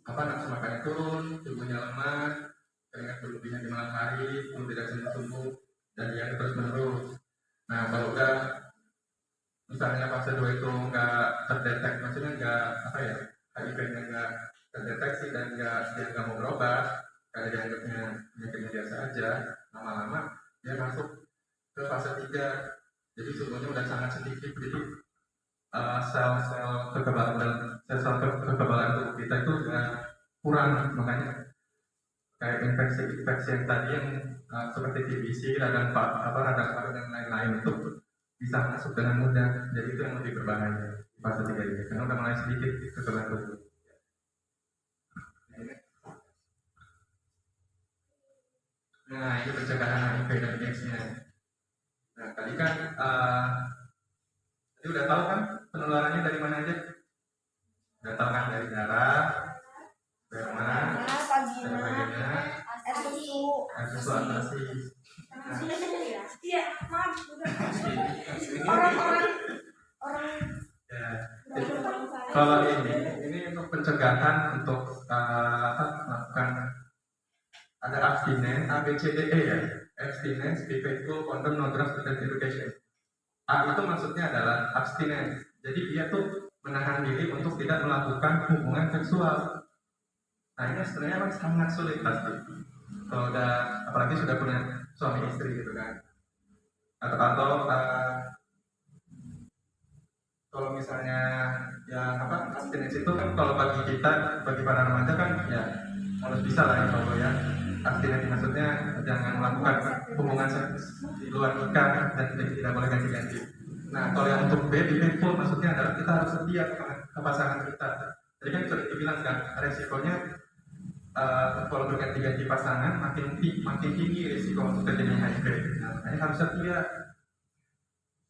nafsu makannya turun, tubuhnya lemah, keringat berlebihan di malam hari, itu tidak sembuh-sembuh, dan yang terus menerus. Nah, kalau udah misalnya fase 2 itu nggak terdeteksi, maksudnya nggak apa ya, HIV-nya nggak terdeteksi dan dia nggak mau berobat, karena dianggapnya penyakitnya biasa aja, lama-lama dia masuk ke fase 3. Jadi sumbernya udah sangat sedikit, jadi sel-sel kekebalan dan sel-sel kekebalan tubuh kita itu udah kurang, makanya kayak infeksi yang tadi yang seperti TBC, radang paru dan lain-lain itu bisa masuk dengan mudah. Jadi itu yang lebih berbahaya di fase 3 ini, karena udah mulai sedikit kekebalan tubuh. Nah, ini pencegahan HIV dan AIDS-nya. Nah, tadi kan tadi udah tahu kan penularannya dari mana aja? Udah tahu kan, dari darah, sperma, vagina, air susu. ASI. Iya, maaf. Orang ya. Jadi, kalau ini untuk pencegahan, untuk melakukan ada abstinence, ABCDE ya, abstinence, be faithful, condom, no drugs, and education. A itu maksudnya adalah abstinence. Jadi dia tuh menahan diri untuk tidak melakukan hubungan seksual. Nah, ini sebenarnya kan sangat sulit pasti. Kalau udah, apalagi sudah punya suami istri gitu kan. Atau kalau misalnya ya abstinence itu kan kalau bagi kita, bagi para remaja kan ya harus bisa lah insya Allah ya. Abstinence maksudnya jangan melakukan hubungan seks di luar nikah dan tidak boleh ganti-ganti. Nah, kalau yang untuk be faithful maksudnya adalah kita harus setia ke pasangan kita. Jadi kan sudah dibilang kan resikonya kalau berganti-ganti pasangan makin tinggi risiko untuk terjadinya HIV. Nah, makanya harus setia,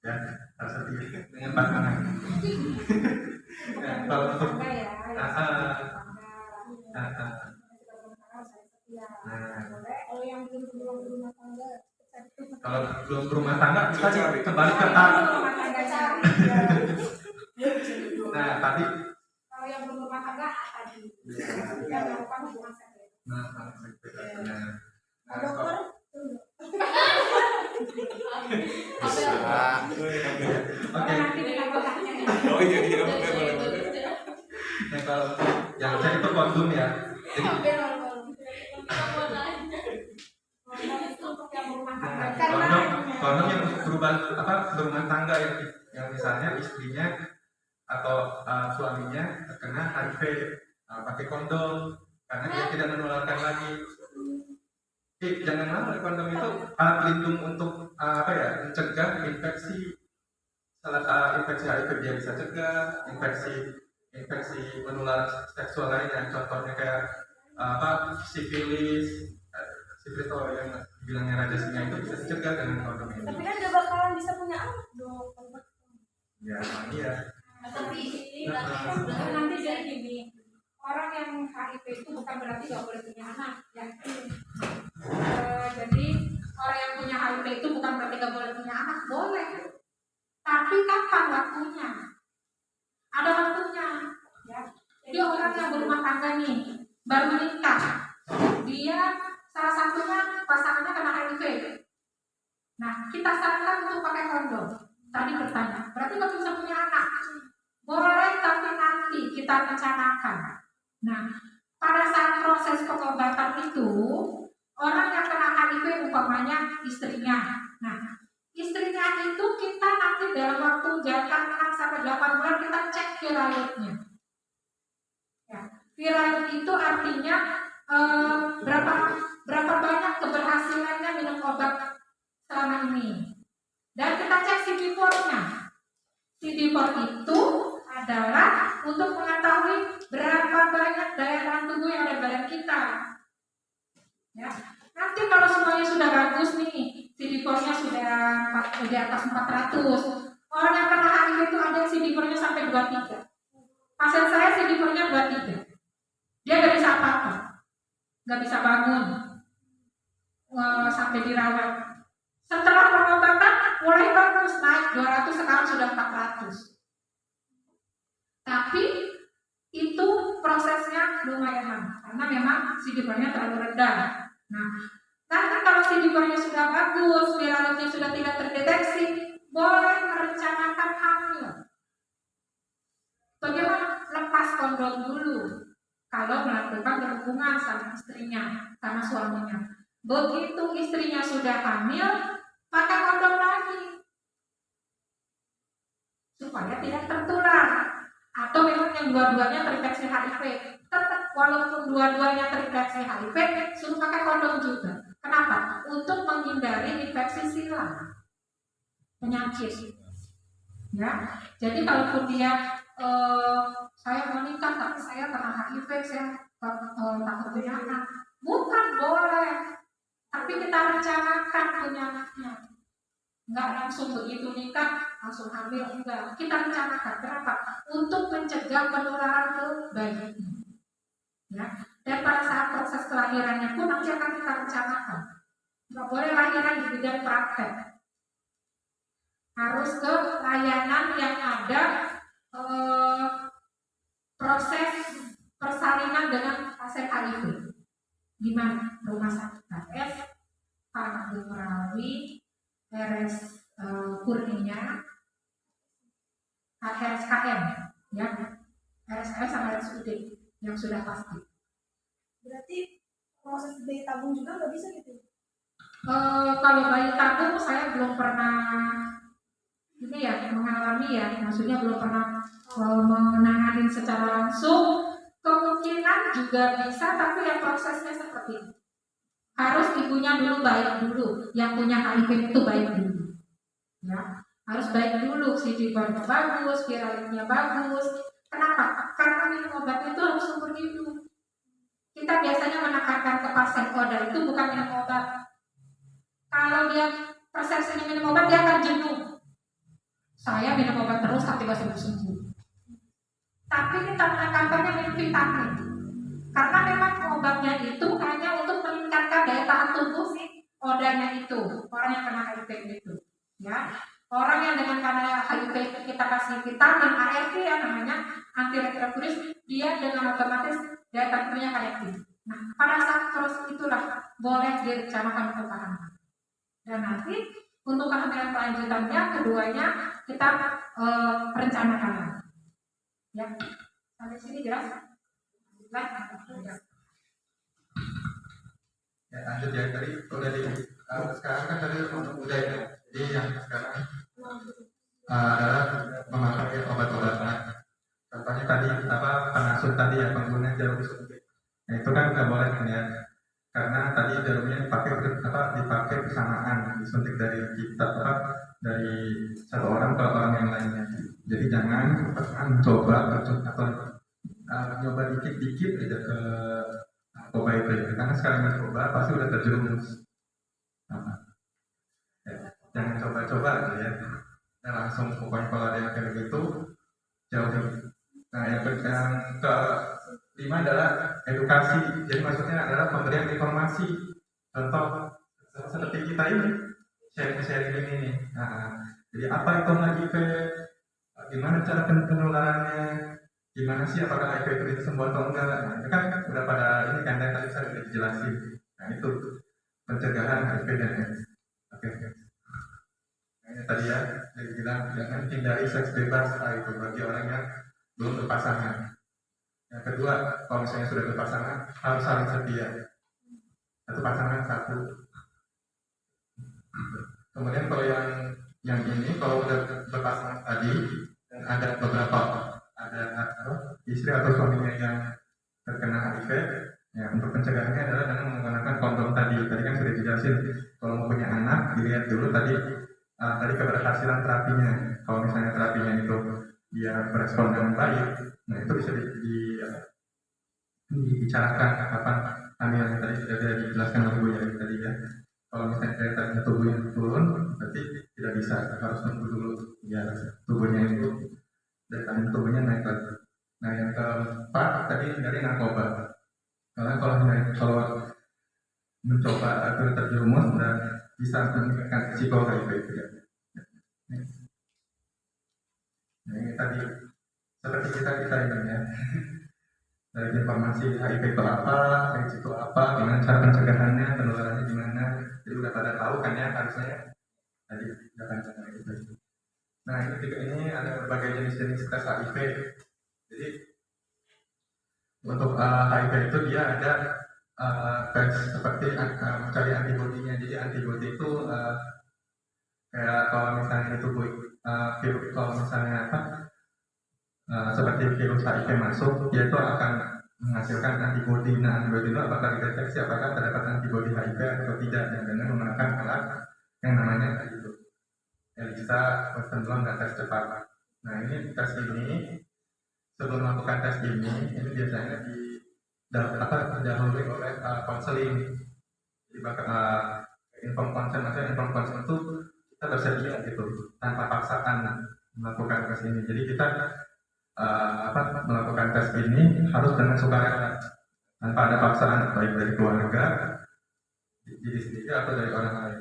ya harus setia dengan pasangan. Nah, kalau untuk Kalau yang belum berumah tangga, kalau belum berumah tangga kita kembali ke Nah, tadi kalau yang belum rumah tangga tadi yang melakukan hubungan seks. dokter, Oke. Nanti ditambahkannya. Oh iya boleh. Nah, kalau yang saya itu kondom ya. Jadi Untuk yang berumah tangga. kondom yang berumah tangga yang misalnya istrinya atau suaminya terkena HIV, pakai kondom karena dia tidak menularkan lagi. Jangan lupa kondom itu alat pelindung untuk mencegah infeksi HIV dia bisa cegah infeksi menular seksual lainnya, contohnya kayak sifilis yang bilangnya raja singa itu bisa dicegah dengan kondom ini. tapi kan gak bakalan bisa punya anak dong. Ya, iya. Tapi Nanti jadi gini, orang yang HIV itu bukan berarti gak boleh punya anak ya. Jadi orang yang punya HIV itu bukan berarti gak boleh punya anak, boleh. Tapi kapan waktunya? Ada waktunya ya. Jadi orang yang berumah tangga nih baru menikah, dia salah satunya pasangannya kena HIV. Nah, kita sarankan untuk pakai kondom. Tadi bertanya, berarti nggak bisa punya anak? Boleh, tapi nanti kita rencanakan. Nah, pada saat proses pengobatan itu, orang yang kena HIV umpamanya istrinya. Nah, istrinya itu kita nanti dalam waktu jangka 6 sampai 8 bulan kita cek viralnya. Ya, viral itu artinya berapa banyak keberhasilannya minum obat selama ini. Dan kita cek CD4-nya. CD4 itu adalah untuk mengetahui berapa banyak daya tahan tubuh yang ada di badan kita. Ya. Nanti kalau semuanya sudah bagus nih, CD4-nya sudah di atas 400. Orang yang kena HIV itu ada CD4-nya sampai 23. Pasien saya CD4-nya 23. Dia nggak bisa apa-apa, nggak bisa bangun, sampai dirawat. Setelah pengobatan mulai bagus, naik 200, sekarang sudah 400. Tapi itu prosesnya lumayan lama karena memang CD4-nya terlalu rendah. Nah, nanti kalau CD-nya sudah bagus, viralnya sudah tidak terdeteksi, boleh merencanakan hamil. Bagaimana? Lepas kondom dulu. Kalau melakukan berhubungan sama istrinya, sama suaminya. Begitu istrinya sudah hamil, pakai kondom lagi. Supaya tidak tertular. Atau memang yang dua-duanya terinfeksi HIV. Tetap walaupun dua-duanya terinfeksi HIV, suruh pakai kondom juga. Kenapa? Untuk menghindari infeksi silang. Penyakit. Ya, jadi kalaupun dia saya mau nikah tapi saya kena HIV, saya takut punya anak, bukan boleh, tapi kita rencanakan punya anaknya, nggak langsung begitu nikah langsung hamil, enggak, kita rencanakan. Kenapa? Untuk mencegah penularan ke bayi, ya. Dan pada saat proses kelahirannya pun nanti akan kita rencanakan, nggak boleh lahiran di bidang praktek, harus ke layanan yang ada proses persalinan dengan pasien HIV. Di mana? Rumah sakit KS, Pak Gumrawi, RS Kurnia, RSKM, ya, RSKM sama RSUD yang sudah pasti. Berarti proses bayi tabung juga nggak bisa gitu? Kalau bayi tabung saya belum pernah ini ya mengalami ya, maksudnya belum pernah menangani secara langsung. Kemungkinan juga bisa, tapi yang prosesnya seperti ini. Harus ibunya dulu baik dulu, yang punya HIV itu baik dulu, ya, harus baik dulu, CD-nya bagus, viralnya bagus. Kenapa? Karena minum obat itu harus seumur hidup. Kita biasanya menekankan ke pasien ODA itu bukan minum obat. Kalau dia persepsinya minum obat, dia akan jenuh. Saya minum obat terus tapi gak sembuh-sembuh. Tapi kita menekankannya minum vitamin. Karena memang obatnya itu hanya untuk meningkatkan daya tahan tubuh si odanya itu, orang yang kena HIV itu, ya. Orang yang dengan karena HIV kita kasih vitamin ARV ya namanya antiretroviris, dia dengan otomatis daya tahan tubuhnya kayak gitu. Nah, pada saat terus itulah boleh direncanakan untuk kehamilan. Dan nanti untuk kehamilan kelanjutannya keduanya kita rencanakan. Ya, sampai sini jelas? Ya, lanjut ya, tadi udah di sekarang kan tadi udah ya. Jadi yang sekarang adalah memakai obat-obatan. Contohnya tadi penasut tadi ya, pengguna jarum suntik. Nah, itu kan nggak boleh kan ya, karena tadi jarumnya dipakai bersamaan, disuntik dari kita dari satu orang ke orang yang lainnya. Jadi jangan coba atau nyoba dikit-dikit aja ke narkoba itu, karena sekali mencoba pasti udah terjerumus. Jangan coba-coba aja ya. Nah, langsung pokoknya kalau ada yang kayak gitu jauhi. Nah, yang kelima adalah edukasi. Jadi maksudnya adalah pemberian informasi. Contoh seperti kita ini sharing ini nih. Nah, jadi apa itu HIV? Gimana cara penularannya? Gimana sih apakah HIV itu bisa sembuh atau enggak? Nah, itu kan udah pada ini kan tadi saya sudah dijelasin. Nah, itu pencegahan HIV dan AIDS. Oke. Nah, ini tadi ya, saya bilang jangan hindari seks bebas itu bagi orang yang belum berpasangan. Yang kedua, kalau misalnya sudah berpasangan harus saling setia. Satu pasangan satu. Kemudian kalau yang ini kalau udah berpasangan tadi dan ada beberapa istri atau suaminya yang terkena HIV, ya untuk pencegahannya adalah dengan menggunakan kondom tadi. Tadi kan sudah dijelasin kalau mau punya anak dilihat dulu tadi keberhasilan terapinya. Kalau misalnya terapinya itu dia berespon dengan baik, nah itu bisa dibicarakan kapan hamilnya. Tadi sudah dijelaskan oleh Bu Yari tadi ya. Kalau misalnya daya tahan tubuhnya turun, berarti tidak bisa, harus nunggu dulu biar tubuhnya itu daya tahan tubuhnya naik lagi. Nah, yang keempat tadi dari narkoba. Karena kalau mencoba atau terjerumus dan bisa meningkatkan risiko HIV ya. Nah, ini tadi seperti kita ini ya. dari informasi HIV itu apa, AIDS itu apa, gimana cara pencegahannya, penularannya gimana. Jadi udah pada tahu kan ya harusnya ya. Tadi udah kan gitu. Nah ini juga ini ada berbagai jenis-jenis tes HIV. Jadi untuk HIV itu dia ada tes seperti mencari antibodinya. Jadi antibodi itu kayak kalau misalnya itu virus, kalau misalnya apa seperti virus HIV masuk, dia itu akan menghasilkan antibodi. Nah antibodi itu apakah dideteksi apakah terdapat antibodi HIV atau tidak dengan menggunakan alat yang namanya tadi itu ELISA, Western blot dan tes cepat. Nah ini tes ini sebelum melakukan tes ini biasanya didahului oleh konseling. Jadi inform consent, maksudnya inform consent itu kita bersedia gitu tanpa paksaan melakukan tes ini. Jadi kita melakukan tes ini harus dengan sukarela tanpa ada paksaan baik dari keluarga, diri sendiri atau dari orang lain.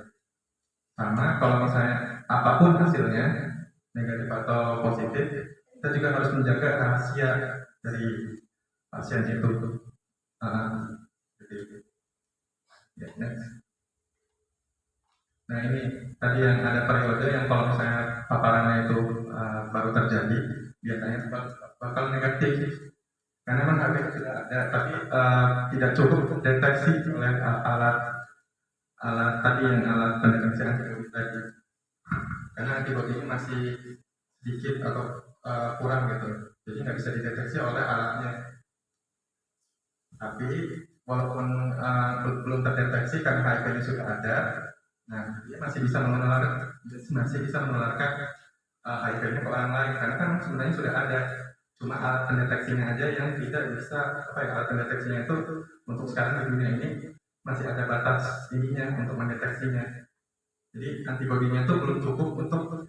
Sama kalau misalnya apapun hasilnya negatif atau positif, kita juga harus menjaga rahasia dari pasien itu. Ya, next. Nah ini tadi yang ada periode yang kalau misalnya paparannya itu baru terjadi, biasanya bakal negatif karena memang HIV sudah ada, tapi tidak cukup deteksi oleh alat tadi yang alat pendeteksi antibodi tadi, karena antibodinya masih sedikit atau kurang gitu, jadi nggak bisa dideteksi oleh alatnya. Tapi walaupun belum terdeteksi karena HIV-nya sudah ada, nah dia masih bisa menularkan HIV-nya ke orang lain karena kan sebenarnya sudah ada, cuma alat pendeteksinya aja yang tidak bisa alat pendeteksinya itu untuk sekarang di dunia ini masih ada batas ininya untuk mendeteksinya. Jadi antibodinya itu belum cukup untuk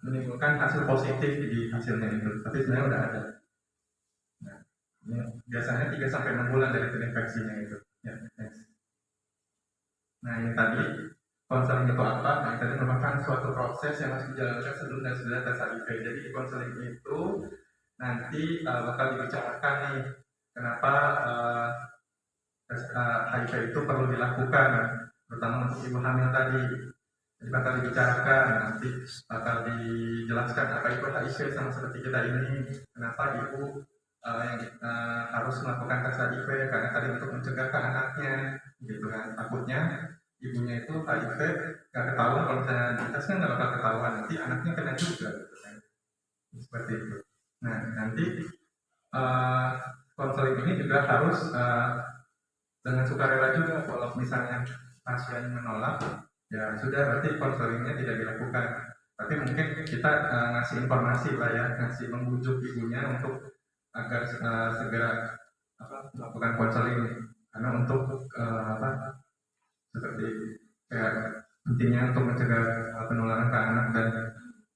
menimbulkan hasil positif di hasilnya itu, tapi sebenarnya udah ada. Nah, ini biasanya 3-6 bulan dari terinfeksinya itu. Ya, next. Nah ini tadi konseling itu apa? Nah ini tadi merupakan suatu proses yang harus dijalankan sebelum dan sesudah tes HIV. Jadi di konseling itu nanti bakal dibicarakan nih kenapa tes HIV itu perlu dilakukan, terutama untuk ibu hamil tadi. Jadi bakal dibicarakan, nanti bakal dijelaskan apa itu HIV sama seperti kita ini, kenapa ibu yang harus melakukan tes HIV karena tadi untuk mencegah ke anaknya, gitu kan. Takutnya ibunya itu HIV nggak ketahuan, kalau misalnya dites kan nggak bakal ketahuan, nanti anaknya kena juga, gitu kan. Seperti itu. Nah nanti konseling ini juga harus dengan sukarela juga. Kalau misalnya pasien menolak, ya sudah berarti konselingnya tidak dilakukan. Tapi mungkin kita ngasih informasi lah ya, ngasih membujuk ibunya untuk agar segera melakukan konseling, karena untuk seperti kayak pentingnya untuk mencegah penularan ke anak dan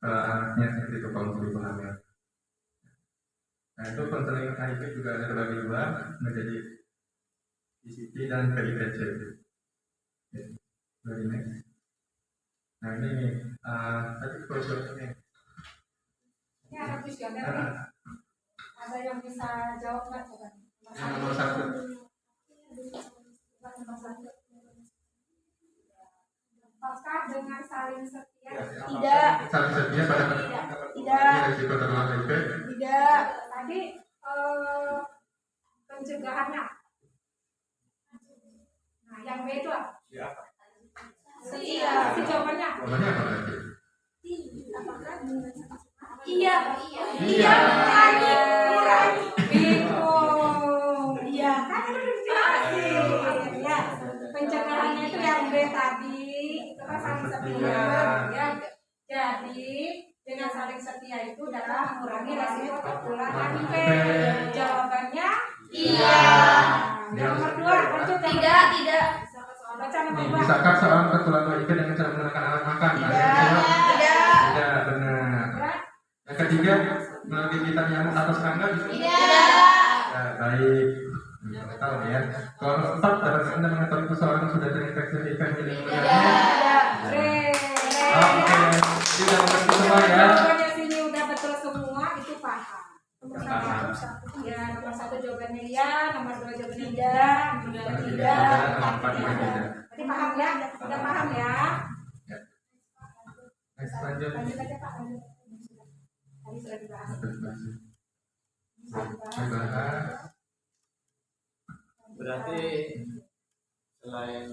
anaknya seperti itu kalau untuk ibu hamil. Nah itu konseling HIV juga ada terbagi dua menjadi ICT dan PIPC. Very next. Nah ini tadi kuesionernya. Ini ada kuesioner nih. Ada yang bisa jawab nggak coba? Yang nomor 1. Apakah dengan saling setia? Tidak. Saling setia pada Tidak. risiko tertular HIV? Tidak. Tadi pencegahannya. Nah, yang B itu apa? Setia. Si jawabannya. Jawabannya apa berarti? Iya. Iya. Mengurangi. Bingung. Iya. Kan itu dijelasin. Ya. Pencegahannya itu yang B tadi. Itu kan saling setia. Ya. Jadi dengan saling setia itu dalam mengurangi resiko tertular HIV. Jawabannya Iya. Yang nomor 2 lanjut. Tidak. Baca nomor 2. Bisakah seorang tertular HIV dengan cara menggunakan alat makan? Tidak. Tidak, benar. Yang ketiga, melalui gigitan nyamuk atau serangga bisa? Tidak. Ya, baik. Kita tahu ya. Kalau nomor 4, dapat Anda mengetahui seseorang sudah terinfeksi HIV jadi Oke, sudah mengerti semua ya. Pokoknya sini udah betul semua, itu paham. Nomor 1. Ya, nomor 1 jawabannya iya, nomor 2 jawabannya tidak, nomor 3 tidak. Tadi paham ya? Sudah paham ya? Next lanjut. Lanjut aja Pak. Lanjut. Tadi sudah dibahas. Membahas Berarti selain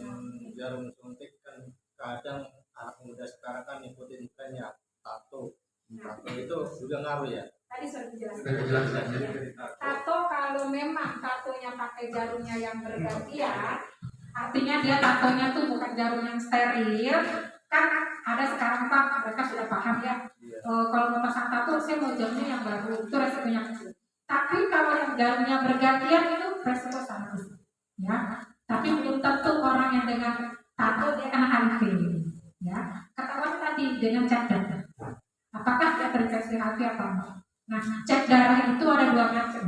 jarum suntik kan kadang anak muda sekarang kan ngikutin trennya tato. Tato itu juga ngaruh ya. Tadi sudah dijelaskan. sudah dijelaskan. Jadi Tato kalau memang tatonya pakai jarumnya yang bergantian, artinya dia tatonya tuh bukan jarum yang steril. Kan ada sekarang Pak, mereka sudah paham ya. Kalau mau pasang tato, saya mau jarumnya yang baru, itu resikonya kecil. Tapi kalau yang jarumnya bergantian itu resiko sangat besar. Ya, tapi belum tentu orang yang dengan tato dia kena HIV. Ya, ketahuan tadi dengan cek darah. Apakah dia terinfeksi HIV atau enggak? Nah, cek darah itu ada 2 macam.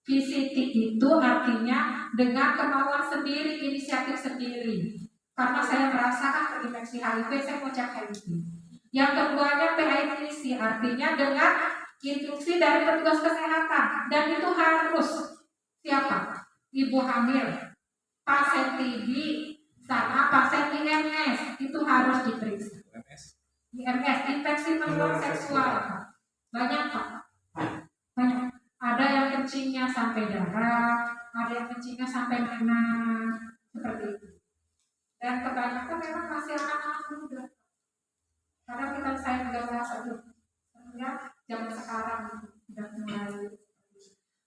VCT itu artinya dengan kemauan sendiri, inisiatif sendiri. Karena saya merasakan terinfeksi HIV, saya mau cek HIV. Yang keduanya PITC, artinya dengan instruksi dari petugas kesehatan. Dan itu harus siapa? Ibu hamil, pasien TB, sama pasien IMS, itu harus diperiksa. IMS, infeksi menular seksual. Banyak Pak. Banyak. Ada yang kencingnya sampai darah, ada yang kencingnya sampai mana, seperti itu. Dan kebanyakan memang masih anak-anak muda. Karena kita saya juga merasa ya, zaman sekarang sudah mulai.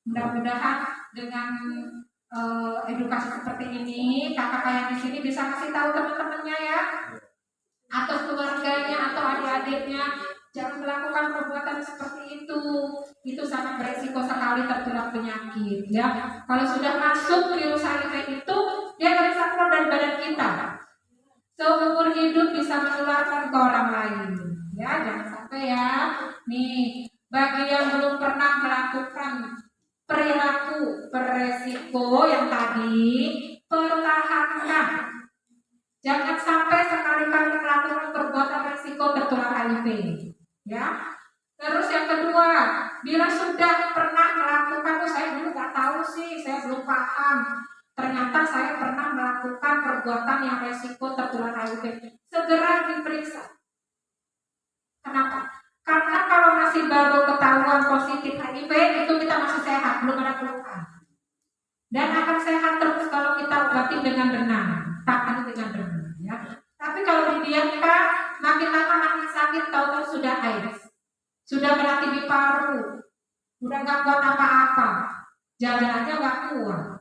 Mudah-mudahan dengan edukasi seperti ini, kakak yang di sini bisa kasih tahu teman-temannya ya, atau keluarganya atau adik-adiknya, jangan melakukan perbuatan seperti itu. Itu sangat beresiko sekali tertular penyakit. Ya, kalau sudah masuk virus HIV itu, dia nggak bisa keluar dari badan kita. Seumur hidup bisa menularkan ke orang lain. Ya, jangan sampai ya. Nih, bagi yang belum pernah melakukan perilaku beresiko yang tadi, pertahankan. Jangan sampai sekali-kali melakukan perbuatan resiko tertular HIV. Ya. Terus yang kedua, bila sudah pernah melakukan, saya dulu nggak tahu sih, saya belum paham. Ternyata saya pernah melakukan perbuatan yang resiko tertular HIV. Segera diperiksa. Kenapa? Karena kalau masih baru ketahuan positif HIV, itu kita masih sehat, belum ada keluhan. Dan akan sehat terus kalau kita obati dengan benar, tangani dengan benar. Ya. Tapi kalau didiamkan, makin lama makin sakit, tahu-tahu sudah AIDS, sudah kena TB paru, udah nggak kuat apa-apa, jalan aja nggak kuat.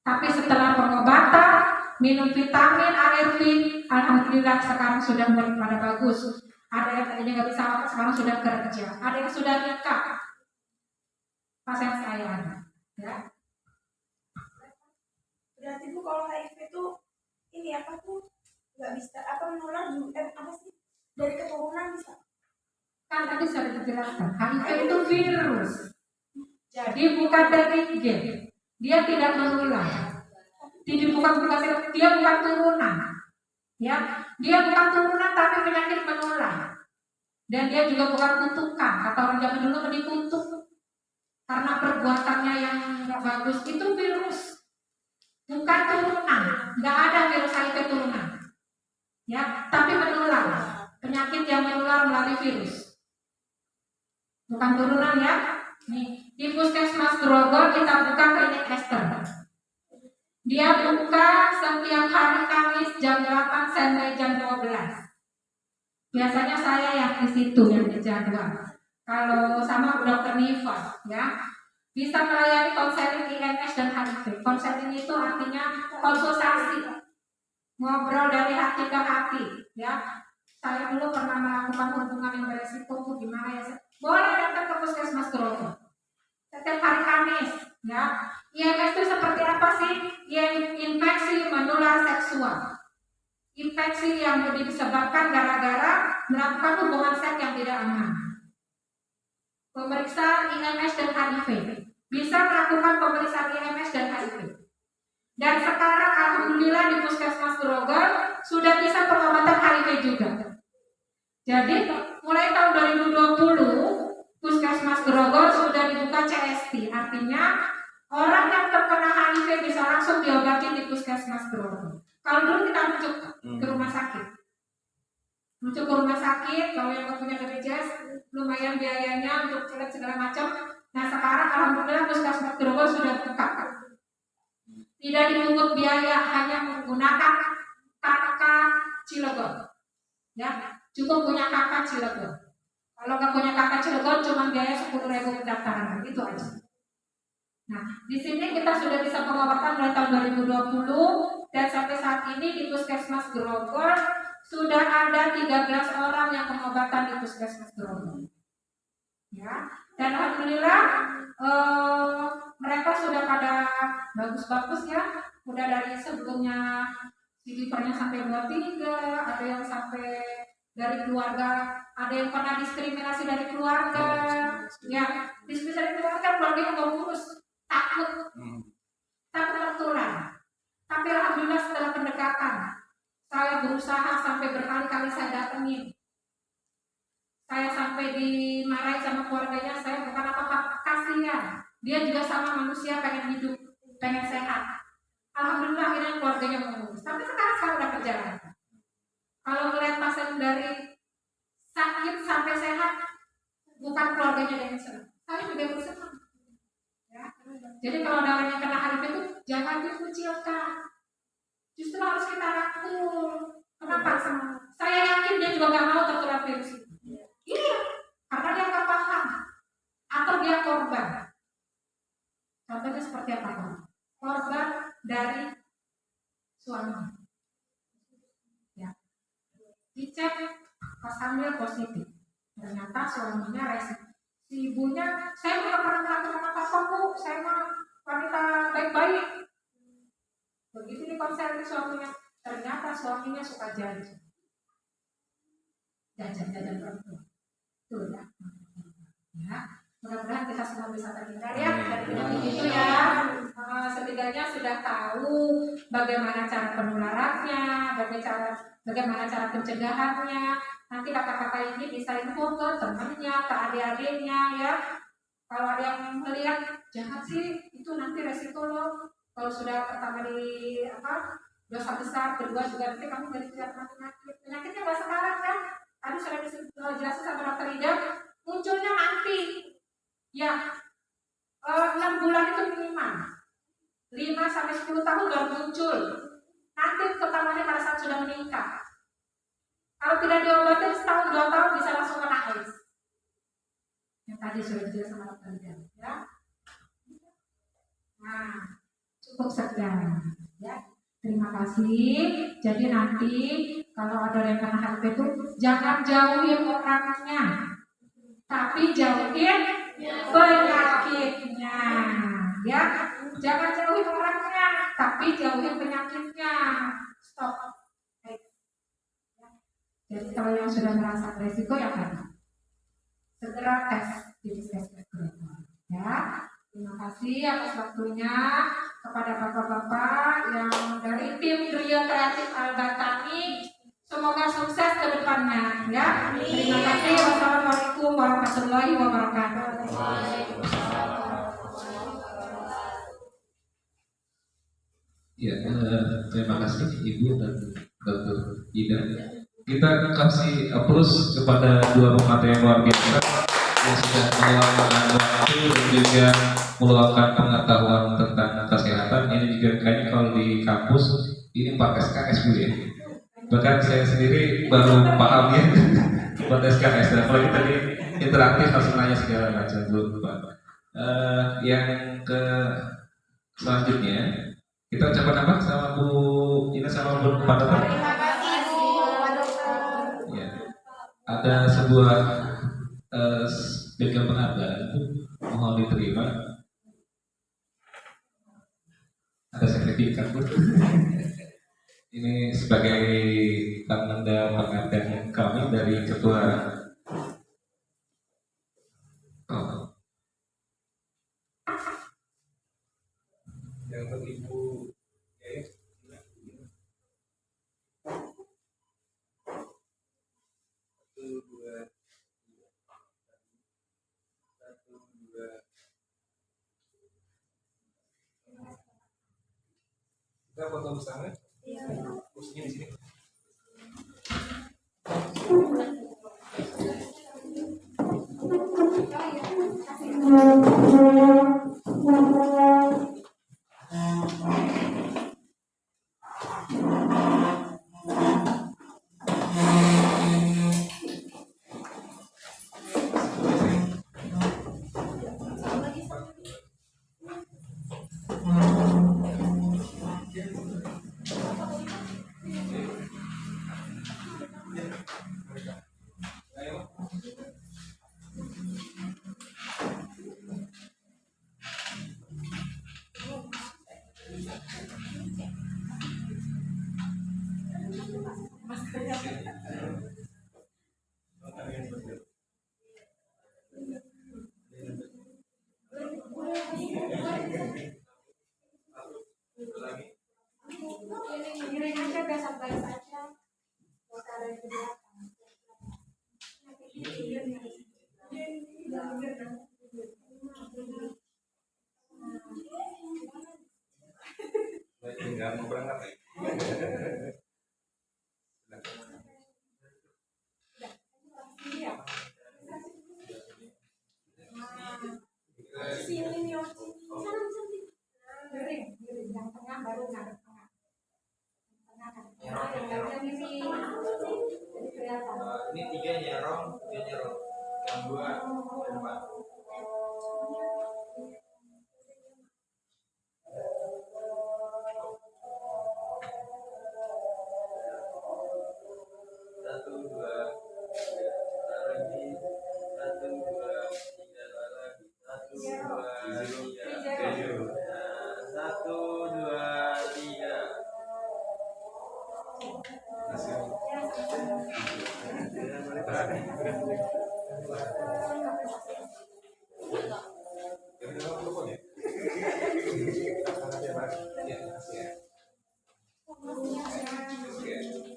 Tapi setelah pengobatan, minum vitamin, ARV, alhamdulillah sekarang sudah mulai pada bagus. Ada yang tadinya nggak bisa apa, sekarang sudah kerja. Ada yang sudah nikah. Pasien saya ada. Ya. Berarti Bu kalau HIV itu ini apa tuh nggak bisa apa menular apa sih dari keturunan bisa? Kan tadi sudah dijelaskan, HIV itu virus. Jadi bukan dari gen. Dia tidak menular. Dia bukan turunan. Ya, dia bukan turunan tapi penyakit menular. Dan dia juga bukan kutukan. Kata orang zaman dulu dikutuk. Karena perbuatannya yang nggak bagus itu virus. Bukan turunan. Nggak ada virus HIV turunan. Ya, tapi menular. Penyakit yang menular melalui virus. Bukan turunan ya. Nih, di Puskesmas Grogol kita buka klinik Esther. Dia buka setiap hari Kamis jam 8 sampai jam 12. Biasanya saya yang di situ yang dijadwal. Kalau sama Dokter Niva, ya, bisa melayani konseling IMS dan HIV. Konseling itu artinya konsultasi, ngobrol dari hati ke hati, ya. Saya dulu pernah melakukan hubungan yang beresiko, gimana ya? Boleh datang ke Puskesmas Grogol setiap hari Kamis, ya. IMS itu seperti apa sih? Infeksi menular seksual. Infeksi yang disebabkan gara-gara melakukan hubungan seks yang tidak aman. Pemeriksaan IMS dan HIV. Bisa melakukan pemeriksaan IMS dan HIV. Dan sekarang alhamdulillah di Puskesmas Grogol sudah bisa pengobatan HIV juga. Jadi mulai tahun 2020 Puskesmas Grogol sudah dibuka CST, artinya sakit, kalau yang nggak punya BPJS lumayan biayanya untuk cek segala macam. Nah sekarang alhamdulillah puskesmas Grogol sudah buka. Tidak dipungut biaya, hanya menggunakan KK Cilegon. Ya, cukup punya KK Cilegon. Kalau nggak punya KK Cilegon cuma biaya 10.000 pendaftaran, itu aja. Nah, di sini kita sudah bisa pengobatan mulai tahun 2020 dan sampai saat ini di Puskesmas Grogol sudah ada 13 orang yang pengobatan di Puskesmas Grogol. Ya, dan alhamdulillah mereka sudah pada bagus-bagus ya. Udah dari sebelumnya CDP-nya sampai 23, ada yang sampai dari keluarga, ada yang pernah diskriminasi dari keluarga. Ya, diskriminasi dari keluarga yang nggak ngurus. Takut tertular. Tapi alhamdulillah setelah pendekatan, saya berusaha sampai berkali-kali saya datengin. Saya sampai dimarahi sama keluarganya, saya bukan apa-apa, kasihan. Dia juga sama manusia, pengen hidup, pengen sehat. Alhamdulillah akhirnya keluarganya mengurus. Tapi sekarang saya udah kerja lagi. Kalau melihat pasien dari sakit sampai sehat, bukan keluarganya yang senang. Saya juga bersenang. Ya. Jadi kalau ada orang yang kena HIV itu jangan dikucilkan, justru harus kita rangkul. Kenapa? Saya yakin dia juga nggak mau tertular virus itu. Iya, karena dia nggak paham atau dia korban. Contohnya seperti apa? Korban dari suami. Ya. Dicek pas hamil positif, ternyata suaminya resiko. Si ibunya, saya nggak pernah melakukan apa-apa bu, saya mah wanita baik-baik. Begitu dikonseling suaminya, ternyata suaminya suka jajan perempuan. Tuh ya. Ya, mudah-mudahan kita semua bisa terhindar ya dari penyakit itu ya. Setidaknya sudah tahu bagaimana cara penularannya, bagaimana cara pencegahannya. Nanti kakak-kakak ini bisa info ke temannya, ke adik-adiknya ya. Kalau ada yang melihat jangan sih, itu nanti resiko loh. Kalau sudah pertama di dosa besar, kedua juga nanti kamu jadi tidak penyakit. Penyakitnya nggak sekarang kan? Tadi sudah dijelasin sama dokter Ida, munculnya nanti. Ya, 6 bulan itu minimal. 5 sampai 10 tahun baru muncul. Nanti ketahuannya pada saat sudah meningkat. Kalau tidak diobatin setahun 2 tahun bisa langsung kena AIDS. Yang tadi sudah dijelaskan sama dokter Ida, ya. Nah, cukup sekian, ya. Terima kasih. Jadi nanti kalau ada yang kena HIV itu jangan jauhin orangnya, tapi jauhin penyakitnya, ya. Jangan jauhin orangnya, tapi jauhin penyakitnya. Stop. Jadi kalau yang sudah merasa beresiko ya kan, segera tes di puskesmas Grogol. Ya, terima kasih atas waktunya kepada bapak-bapak yang dari tim Trio Kreatif Al-Batani. Semoga sukses ke depannya. Ya, terima kasih. Wassalamualaikum warahmatullahi wabarakatuh. Ya, terima kasih Ibu dan Dr. Ida. Kita kasih aplaus kepada dua pemateri yang luar biasa yang sudah meluangkan waktu dan juga meluangkan pengetahuan tentang kesehatan. Ini juga kayaknya kalau di kampus ini 4 SKS Bu ya. Bahkan saya sendiri baru paham ya buat SKS. Dan kalau kita di interaktif harus nanya segala macam Bu. Yang ke selanjutnya kita ucapkan apa sama Bu Ina sama Bu Pak Dokter. Ada sebuah bengkel penghargaan itu mohon diterima. Ada sertifikat Bu. Ini sebagai tanda penghargaan kami dari ketua. Yang untuk Ibu kita foto bersama. Iya. Posisinya di sini. Miring aja biasa baris aja. Nggak usah ada yang di belakang. Tinggal mau berangkat nih. Sini nih, miring, miring. Yang tengah baru ngadep tengah. Tengah kan. Yang lainnya miring. Jadi kelihatan. Ini 3 nyerong, dia nyerong. Yang 2 dan 4. Satu, dua, tiga, lagi. 1, 2, 3, lagi. 1, 2, 3. 1, 2, 3.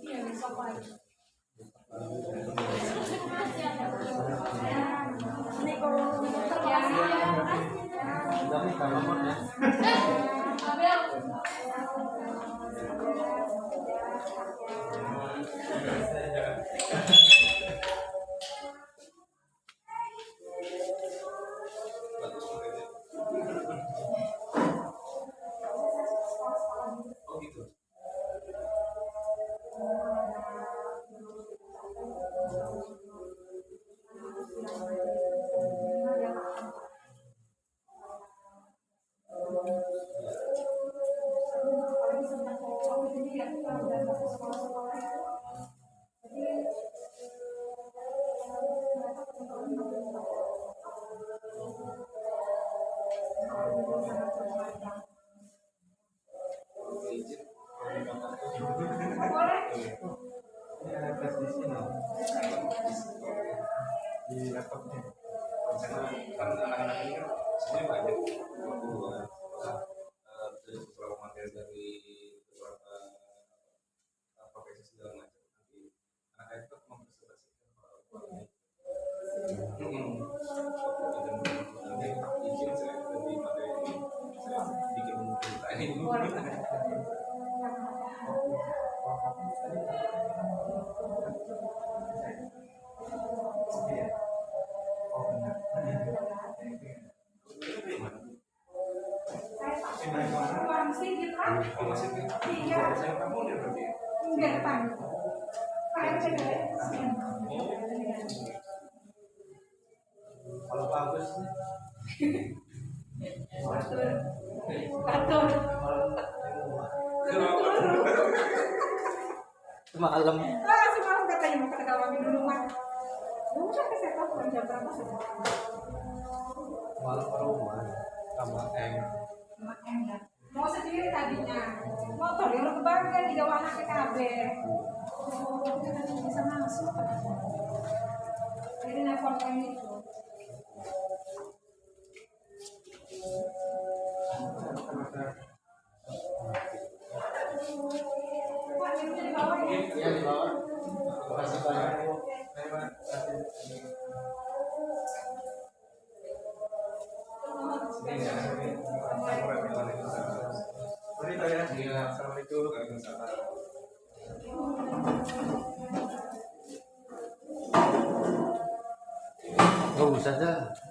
Iya, besok lagi. Ini kalau Tapi kalau mau ya. Oh gitu. Ini ada flash di sini. Di laptopnya. Karena kan anak-anak ini kan sebenarnya banyak dari beberapa materi dari beberapa profesi segala macam. Nanti anak itu mempresentasikan para izin saya dari materi ini saya bikin cerita ini dulu. Kalau bagus Malam. semalam katanya mau kata kawan di rumah. Udah ke setup jam berapa sudah? malam rumah sama Mau sendiri tadinya. Motor yang lu kebangga di gawa anak PKB. Bisa masuk. Jadi nelfon yang itu. Ya di bawah. Terima kasih banyak. Assalamualaikum. Nggak usah dah.